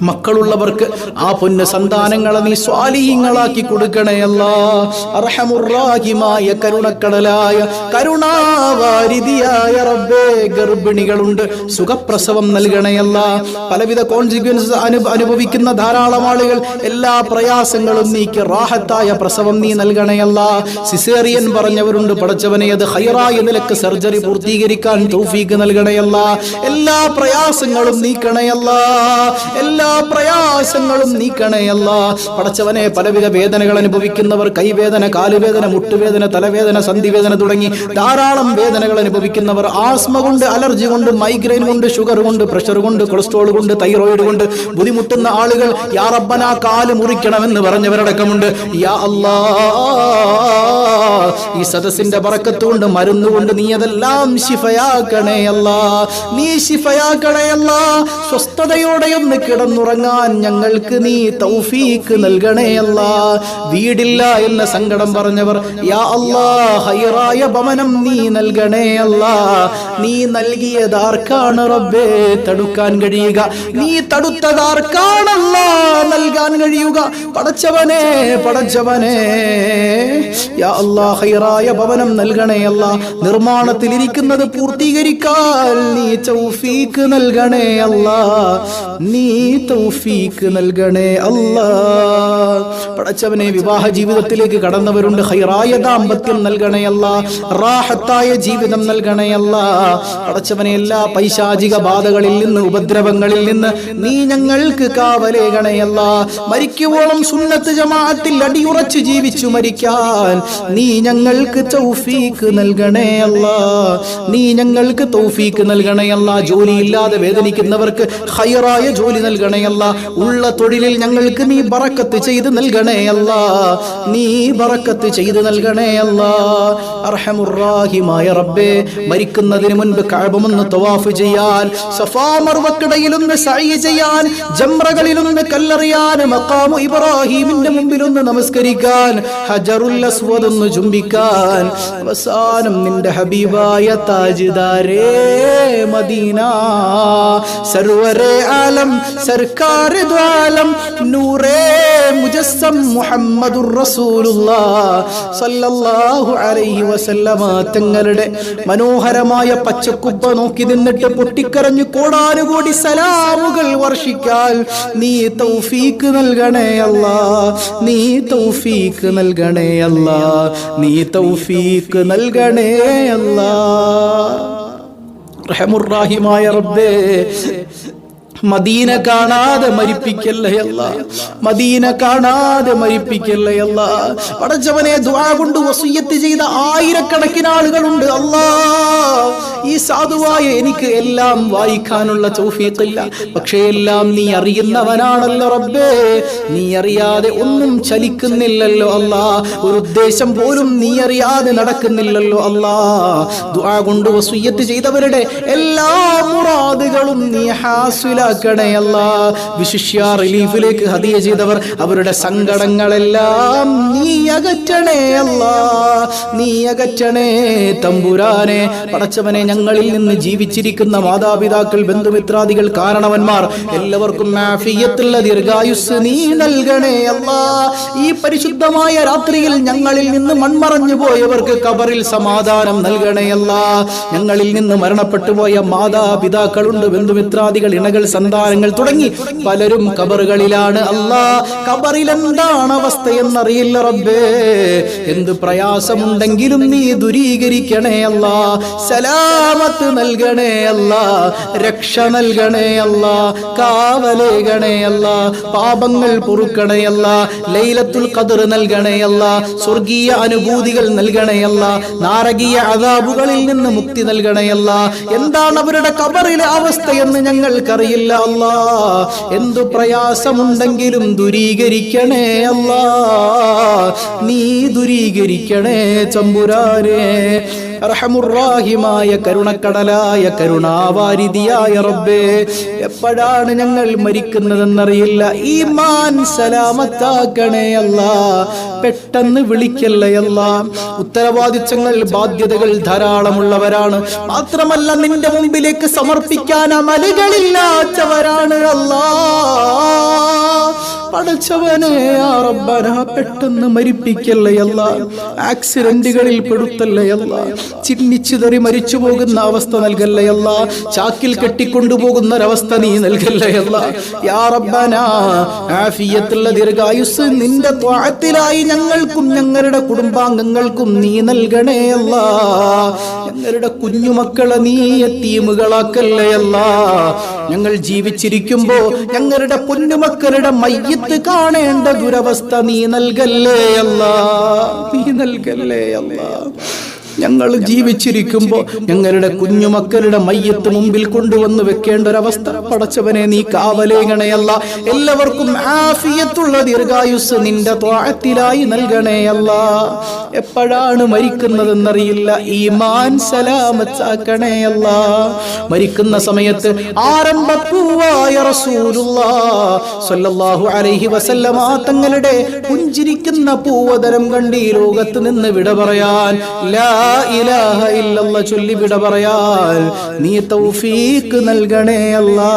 മക്കളുള്ളവർക്ക് ആ പൊന്ന് സന്താനങ്ങളെ നീ സ്വാലിഹീങ്ങളാക്കി കൊടുക്കണേ അല്ലാ. അർഹമുർറാഹിമായ കരുണക്കടലായ കരുണാവാരിധിയായ റബ്ബേ, ഗർഭിണികളുണ്ട്, സുഖപ്രസവം നൽകണേ അല്ലാ. പലവിധ കോൺസിക്വൻസസ് അനുഭവിക്കുന്ന ധാരാളം ആളുകൾ, എല്ലാ പ്രയാസങ്ങളും നീക്കി റാഹത്തായ പ്രസവം നീ നൽകണേ അല്ലാ. സിസേറിയൻ പറഞ്ഞവരുണ്ട്, പടച്ചവനെ അത് ഹൈറായ നിലക്ക് സർജറി പൂർത്തീകരിക്കാൻ തൗഫീഖ് നൽകണേ അല്ലാ. എല്ലാ പ്രയാസങ്ങളും നീക്കണേ അല്ലാ, എല്ലാ പ്രയാസങ്ങളും നീക്കണയല്ല. പടച്ചവനെ, പലവിധ വേദനകൾ അനുഭവിക്കുന്നവർ, കൈവേദന, കാലുവേദന, മുട്ടുവേദന, തലവേദന, സന്ധിവേദന തുടങ്ങി ധാരാളം വേദനകൾ അനുഭവിക്കുന്നവർ, ആസ്മ കൊണ്ട്, അലർജി കൊണ്ട്, മൈഗ്രെയിൻ കൊണ്ട്, ഷുഗർ കൊണ്ട്, പ്രഷർ കൊണ്ട്, കൊളസ്ട്രോൾ കൊണ്ട്, തൈറോയിഡ് കൊണ്ട് ബുദ്ധിമുട്ടുന്ന ആളുകൾ, യാ റബ്ബനാ കാല് മുറിക്കണമെന്ന് പറഞ്ഞവരടക്കമുണ്ട്. യാ അല്ലാ, ഈ സദസ്സിന്റെ ബറക്കത്ത് കൊണ്ട്, മരുന്നുകൊണ്ട് നീ അതെല്ലാം ശിഫയാക്കണേ അല്ലാ, നീ ശിഫയാക്കണേ അല്ലാ. സ്വസ്ഥതയോടെ ഒന്ന് കിടന്നുറങ്ങാൻ ഞങ്ങൾക്ക് നീ തൗഫീക്ക് നൽകണേ അല്ലാ. വീടില്ല എന്ന സങ്കടം പറഞ്ഞവർ, യാ അല്ലാ, ഹൈറായ ഭവനം നീ നൽകണേ അല്ലാ. നീ നൽകിയതാർക്കാണ് റബ്ബേ തടുക്കാൻ കഴിയുക? നീ തടുത്തതാർക്കാണല്ലാ നൽകാൻ കഴിയുക? പടച്ചവനെ, പടച്ചവനെ, യാ അല്ലാ, ഹൈറായ ഭവനം നൽകണേ അല്ലാ. നിർമ്മാണത്തിലിരിക്കുന്നത് പൂർത്തീകരിക്കാൻ നീ തൗഫീക്ക് നൽകണേ അല്ലാ, നീ തൗഫീക്ക് നൽകണേ അല്ലാ. പടച്ചവനെ, വിവാഹ ജീവിതത്തിലേക്ക് കടന്നവരുണ്ട്, ഹൈറായ ദാമ്പത്യം നൽകണേ അല്ലാ, റാഹത്തായ ജീവിതം നൽകണേ അല്ലാ. പടച്ചവനെ, എല്ലാ പൈശാചിക ബാധകളിൽ നിന്ന്, ഉപദ്രവങ്ങളിൽ നിന്ന് നീ ഞങ്ങൾക്ക് കാവലേകണേ അല്ലാ. മരിക്കുവോളം സുന്നത്ത് ജമാഅത്തിൽ അടിയുറച്ച് ജീവിച്ചു മരിക്കാൻ നീ ഞങ്ങൾക്ക് തൗഫീക്ക് നൽകണേ അല്ലാ, നീ ഞങ്ങൾക്ക് തൗഫീക്ക് നൽകണേ അല്ലാ. ജോലിയില്ലാതെ വേദനിക്കുന്നവർക്ക് ഹൈറായ ജോലി നൽകണേ അല്ലാ. ഉള്ള തൊഴിലിൽ ഞങ്ങൾക്ക് നീ ബറക്കത്ത് ചെയ്ത് നൽകണേ അല്ലാ, നീ ബറക്കത്ത് ചെയ്ത് നൽകണേ അല്ലാ. അർഹമുർറാഹിമായ റബ്ബേ, മരിക്കുന്നതിന് മുൻപ് കഅബമൊന്ന് തവാഫ് ചെയ്യാൻ, സഫാ മർവക്കിടയിലൊന്ന് സഅയ് ചെയ്യാൻ, ജംറകളിലൊന്ന് കല്ലെറിയാൻ, മഖാമു ഇബ്രാഹിമിന്റെ മുമ്പിലൊന്ന് നമസ്കരിക്കാൻ, ഹജറുൽ അസ്വദ് ഒന്ന് ചുംബിക്കാൻ, അവസാനം നിന്റെ ഹബീബായ താജ്ദാരേ മദീന, സർവരേ ആലം, സർക്കാർ ദ്വാലം, നൂറേ മുജസ്സം മുഹമ്മദുർ റസൂലുള്ളാഹ് സല്ലല്ലാഹു അലൈഹി വസല്ലമ തങ്ങളുടെ മനോഹരമായ പച്ചക്കുബ്ബ നോക്കി നിന്നിട്ട് പൊട്ടിക്കരഞ്ഞു കോടാനുകോടി സലാമുകൾ വർഷിക്കാൻ നീ തൗഫീക്ക് നൽകണേ അല്ലാ, നീ തൗഫീക്ക് നൽകണേ അല്ലാ, നീ തൗഫീക്ക് നൽകണേ അല്ലാ. റഹ്മുർ-റഹീമായ റബ്ബേ, മദീന കാണാതെ മരിപ്പിക്കല്ലേ അല്ലാ, മദീന കാണാതെ മരിപ്പിക്കല്ലേ അല്ലാ. പടച്ചവനെ, ദുആ കൊണ്ട് വസിയ്യത്ത് ചെയ്ത ആയിരക്കണക്കിന് ആളുകളുണ്ട് അല്ലാ. ഈ സാധുവായ എനിക്ക് എല്ലാം വായിക്കാനുള്ള തൗഫീഖില്ല, പക്ഷേ എല്ലാം നീ അറിയുന്നവനാണല്ലോ റബ്ബേ. നീ അറിയാതെ ഒന്നും ചലിക്കുന്നില്ലല്ലോ അല്ലാ, ഒരു ഉദ്ദേശം പോലും നീ അറിയാതെ നടക്കുന്നില്ലല്ലോ അല്ലാ. ദുആ കൊണ്ട് വസിയ്യത്ത് ചെയ്തവരുടെ എല്ലാ മുറാദുകളും നീ ഹാസിലാക്കണേ അല്ലാ. വിശിഷ്യ റിലീഫിലേക്ക് ഹദിയ ചെയ്തവർ, അവരുടെ സങ്കടങ്ങളെല്ലാം നീ അകറ്റണേ അല്ലാ, നീ അകറ്റണേ തമ്പുരാനെ. പടച്ചവനെ, ഞങ്ങളിൽ നിന്ന് ജീവിച്ചിരിക്കുന്ന മാതാപിതാക്കൾ, ബന്ധുമിത്രാദികൾ, കാരണവന്മാർ എല്ലാവർക്കും ആഫിയത്തുള്ള ദീർഘായുസ് നീ നൽകണേ അല്ലാ. ഈ പരിശുദ്ധമായ രാത്രിയിൽ ഞങ്ങളിൽ നിന്ന് മൺമറഞ്ഞു പോയവർക്ക് ഖബറിൽ സമാധാനം നൽകണേ അല്ലാ. ഞങ്ങളിൽ നിന്ന് മരണപ്പെട്ടു പോയ മാതാപിതാക്കളുണ്ട്, മക്കളുണ്ട്, ബന്ധുമിത്രാദികൾ, ഇണകൾ, സന്താനങ്ങൾ തുടങ്ങി പലരും കബറുകളിലാണ്. അല്ലാ, കബറിൽ എന്താണ് അവസ്ഥ എന്നറിയില്ല റബ്ബേ. എന്ത് പ്രയാസമുണ്ടെങ്കിലും നീ ദൂരീകരിക്കണേ അല്ലാ. സലാമത്ത് നൽകണേ അല്ലാ, രക്ഷ നൽകണേ അല്ലാ, കാവലേകണേ അല്ലാ, പാപങ്ങൾ പൊറുക്കണേ അല്ലാ, ലൈലത്തുൽ ഖദ്ർ നൽകണേ അല്ലാ, സ്വർഗീയ അനുഭൂതികൾ നൽകണേ അല്ലാ, നാരകീയ അദാബുകളിൽ നിന്ന് മുക്തി നൽകണേ അല്ലാ. എന്താണ് അവരുടെ ഖബറിലെ അവസ്ഥയെന്ന് ഞങ്ങൾക്കറിയില്ല അല്ലാ. എന്തു പ്രയാസമുണ്ടെങ്കിലും ദൂരീകരിക്കണേ അല്ലാ, നീ ദൂരീകരിക്കണേ തമ്പുരാനേ. റഹമുറാഹിമായ കരുണക്കടലായ കരുണാവാരിധിയായ റബ്ബേ, എപ്പോഴാണ് ഞങ്ങൾ മരിക്കുന്നതെന്നറിയില്ല. ഈമാൻ സലാമത്താക്കണേ അല്ലാ, പെട്ടെന്ന് വിളിക്കല്ലേ അല്ലാ. ഉത്തരവാദിത്തങ്ങൾ, ബാധ്യതകൾ ധാരാളമുള്ളവരാണ്. മാത്രമല്ല നിന്റെ മുമ്പിലേക്ക് സമർപ്പിക്കാൻ അമലുകളില്ലാത്തവരാണ് അല്ലാ. പടച്ചവനെ യാ റബ്ബന, പെട്ടെന്ന് മരിപ്പിക്കല്ലേ അല്ലാ. ആക്സിഡന്റുകളിൽ പെടുത്തല്ലേ അല്ലാ. ചിന്നിച്ചിതറി മരിച്ചു പോകുന്ന അവസ്ഥ നൽകല്ലേ അല്ലാ. ചാക്കിൽ കെട്ടിക്കൊണ്ടുപോകുന്ന ഒരവസ്ഥ നീ നൽകല്ലേ അല്ലാ. യാ റബ്ബന, ആഫിയത്തുള്ള ദീർഘായുസ് നിന്റെ ത്വഅത്തിലായി ഞങ്ങൾക്കും ഞങ്ങളുടെ കുടുംബാംഗങ്ങൾക്കും നീ നൽകണേ അല്ലാ. ഞങ്ങളുടെ കുഞ്ഞുമക്കളെ നീ യതീമുകളാക്കല്ലേ അല്ലാ. ഞങ്ങൾ ജീവിച്ചിരിക്കുമ്പോ ഞങ്ങളുടെ പൊന്നുമക്കളുടെ മയ്യിത്ത് കാണേണ്ട ദുരവസ്ഥ നീ നൽകല്ലേ അല്ലാ, നീ നൽകല്ലേ അല്ലാ. ഞങ്ങൾ ജീവിച്ചിരിക്കുമ്പോൾ ഞങ്ങളുടെ കുഞ്ഞുമക്കളുടെ മയ്യത്ത് മുമ്പിൽ കൊണ്ടുവന്ന് വെക്കേണ്ട ഒരവസ്ഥ പടച്ചവനെ നീ കാവലേകണയല്ല. എല്ലാവർക്കും ആഫിയത്തുള്ള ദീർഘായുസ് നിന്റെ ത്വഅത്തിലായി നൽകണേയല്ല. എപ്പോഴാണ് മരിക്കുന്നതെന്നറിയില്ല, ഈമാൻ സലാമത്താക്കണേയല്ല. മരിക്കുന്ന സമയത്ത് ആരംഭപ്പൂവായ റസൂലുള്ളാഹ് സ്വല്ലല്ലാഹു അലൈഹി വസല്ലമ തങ്ങളുടെ പുഞ്ചിരിക്കുന്ന പൂവതരം കണ്ട് ഈ ലോകത്ത് നിന്ന് വിട പറയാൻ, ലാ ഇലാഹ ഇല്ലല്ലാഹ് ചൊല്ലി വിട പറയാൻ നീ തൗഫീഖ് നൽകണേ അല്ലാ,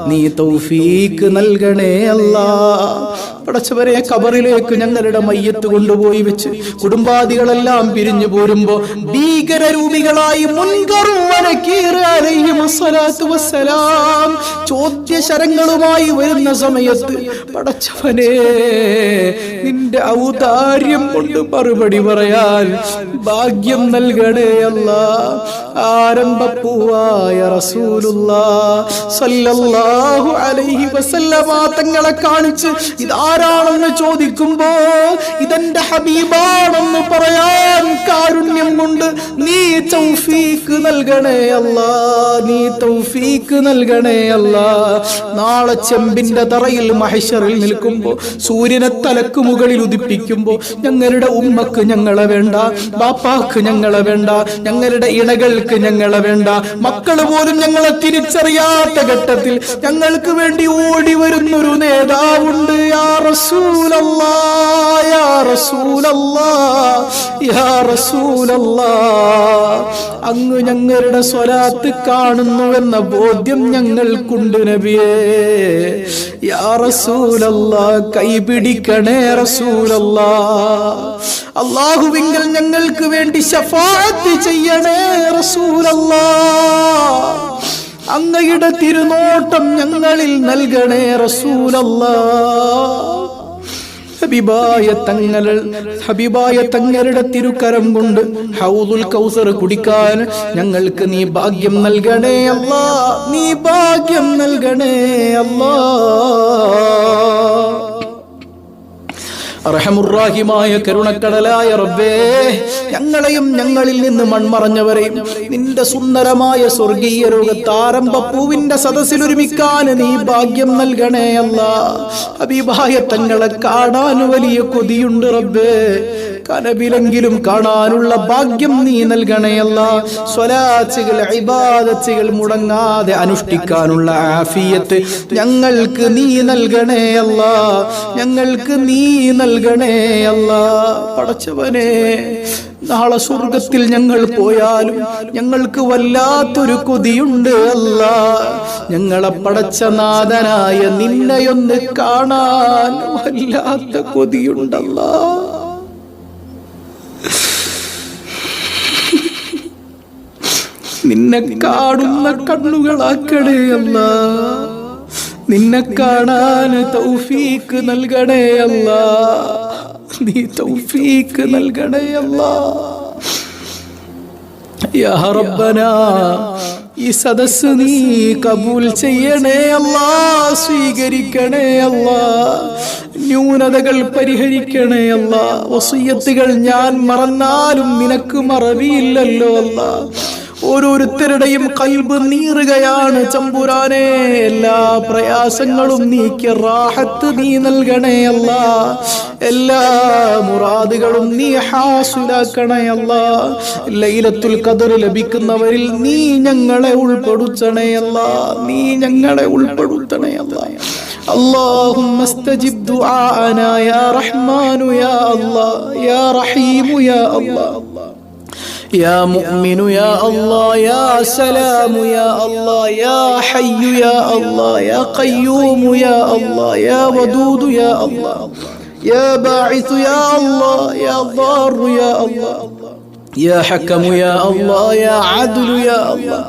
നീ തൗഫീഖ് നൽകണേ അല്ലാ. പടച്ചവരെ, ഖബറിലേക്ക് ഞങ്ങളുടെ മയ്യത്ത് കൊണ്ടുപോയി വെച്ച് കുടുംബാദികളെല്ലാം പിരിഞ്ഞു പോരുമ്പോ ഭീകരരൂപികളായി ചോദ്യശരങ്ങളുമായി വരുന്ന സമയത്ത് പടച്ചവനെ നിന്റെ ഔദാര്യം കൊണ്ട് മറുപടി പറയാൻ ഭാഗ്യം നൽകണേ അല്ലാ. ആരംഭപ്പൂവായ റസൂലുള്ളാഹ് സ്വല്ലല്ലാഹു അലൈഹി വസല്ലമ തങ്ങളെ കാണിച്ച് ഇതാരാണെന്ന് ചോദിക്കുമ്പോ ഇതെന്റെ ഹബീബാണെന്ന് പറയാൻ കാരുണ്യം കൊണ്ട് നീ തൗഫീഖ് നൽകണേ അല്ലാ, നീ തൗഫീഖ് നൽകണേ അല്ലാ. നാളെ ചെമ്പിന്റെ തറയിൽ മഹ്ശറിൽ നിൽക്കുമ്പോ സൂര്യനെ തലക്ക് മുകളിൽ ഉദിപ്പിക്കുമ്പോ ഞങ്ങളുടെ ഉമ്മക്ക് ഞങ്ങളെ വേണ്ട, ബാപ്പാക്ക് ഞങ്ങളെ വേണ്ട, ഞങ്ങളുടെ ഇണകൾക്ക് ഞങ്ങളെ വേണ്ട, മക്കള് പോലും ഞങ്ങളെ തിരിച്ചറിയാത്ത ഘട്ടത്തിൽ ഞങ്ങൾക്ക് വേണ്ടി ഓടി വരുന്നൊരു നേതാവുണ്ട്. യാ റസൂലല്ലാഹ്, യാ റസൂലല്ലാഹ്, യാ റസൂലല്ലാഹ്. അങ്ങ് ഞങ്ങളുടെ സ്വലാത്ത് കാണുന്നുവെന്ന ബോധ്യം ഞങ്ങൾക്കുണ്ട് നബിയേ. യാ റസൂലല്ലാഹ്, കൈപിടിക്കണേ റസൂലല്ലാഹ്. അല്ലാഹുവിങ്കൽ ഞങ്ങൾക്ക് വേണ്ടി ശഫാഅത്ത് ചെയ്യണേ റസൂലല്ലാഹ്. അങ്ങയുടെ തിരുനോട്ടം ഞങ്ങളിൽ നൽകണേ റസൂലല്ലാഹ്. ഹബീബായ തങ്ങളുടെ തിരുക്കരം കൊണ്ട് ഹൗദുൽ കൗസർ കുടിക്കാൻ ഞങ്ങൾക്ക് നീ ഭാഗ്യം നൽകണേ അല്ലാ, നീ ഭാഗ്യം നൽകണേ അല്ലാ. റഹമുറാഹിമായ കരുണക്കടലായ റബ്ബേ, ഞങ്ങളെയും ഞങ്ങളിൽ നിന്ന് മൺമറഞ്ഞവരെയും നിന്റെ സുന്ദരമായ സ്വർഗീയ ലോകത്ത് ആരംഭപ്പൂവിന്റെ സദസ്സിൽ ഒരുമിക്കാൻ നീ ഭാഗ്യം നൽകണേ അല്ലാ. ഹബീബായ തങ്ങളെ കാണാൻ വലിയ കൊതിയുണ്ട് റബ്ബേ, കനവിലെങ്കിലും കാണാനുള്ള ഭാഗ്യം നീ നൽകണേ അല്ലാ. സ്വലാത്തുകൾ, ഇബാദത്തുകൾ മുടങ്ങാതെ അനുഷ്ഠിക്കാനുള്ള ആഫിയത്ത് ഞങ്ങൾക്ക് നീ നൽകണേ അല്ലാ, ഞങ്ങൾക്ക് നീ നൽകണേ അല്ലാ. പടച്ചവനെ, നാളെ സ്വർഗത്തിൽ ഞങ്ങൾ പോയാലും ഞങ്ങൾക്ക് വല്ലാത്തൊരു കൊതിയുണ്ട് അല്ലാ. ഞങ്ങളെ പടച്ച നാഥനായ നിന്നെയൊന്ന് കാണാൻ വല്ലാത്ത കൊതിയുണ്ടല്ലാ. നിന്നെ കാണുന്ന കണ്ണുകളാക്കണേ അല്ലാ. നിന്നെ കാണാൻ തൗഫീക്ക് നൽകണേ അല്ലാ. നീ തൗഫീക്ക് നൽകണേ അല്ലാ. യാ റബ്ബനാ, ഈ സദസ്സ് നീ കബൂൽ ചെയ്യണേ അല്ലാ. സ്വീകരിക്കണേ അല്ലാ. ന്യൂനതകൾ പരിഹരിക്കണേ അല്ലാ. വസിയ്യത്തുകൾ ഞാൻ മറന്നാലും നിനക്ക് മറവിയില്ലല്ലോ അല്ലാ. ഓരോരുത്തരുടെയും ഖൽബ് നീറുകയാണ് തമ്പുരാനെ. എല്ലാ പ്രയാസങ്ങളും നീക്കി റാഹത്ത് നീ നൽകണേ അല്ലാ. എല്ലാ മുറാദുകളും നീ ഹാസിലാക്കണേ അല്ലാ. ലൈലത്തുൽ ഖദർ ലഭിക്കുന്നവരിൽ നീ ഞങ്ങളെ ഉൾപ്പെടുത്തണേ അല്ലാ. നീ ഞങ്ങളെ ഉൾപ്പെടുത്തണേ അല്ലാ. اللهم استجب دعاءنا يا رحمن يا الله يا رحيم يا الله يا مؤمن يا الله يا سلام يا الله يا حي يا الله يا قيوم يا الله يا ودود يا الله يا باعث يا الله يا ضار يا الله يا حكم يا الله يا عدل يا الله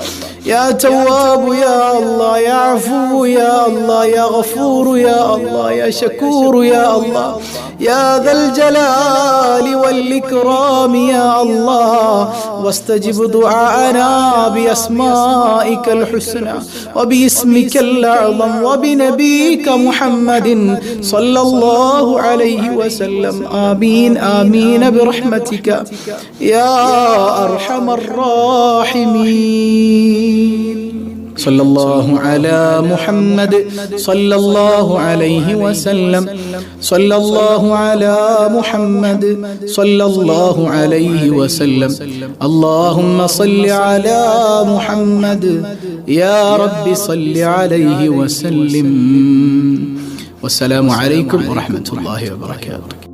يا تواب يا الله يا عفو يا الله يا غفور يا الله يا شكور يا الله يا ذا الجلال والإكرام يا الله. واستجب دعاءنا بأسمائك الحسنى وباسمك الأعظم وبنبيك محمد صلى الله عليه وسلم. آمين آمين برحمتك يا أرحم الراحمين. صلى الله على محمد صلى الله عليه وسلم. صلى الله على محمد صلى الله عليه وسلم. اللهم صل على محمد يا رب صل عليه وسلم. والسلام عليكم ورحمة الله وبركاته.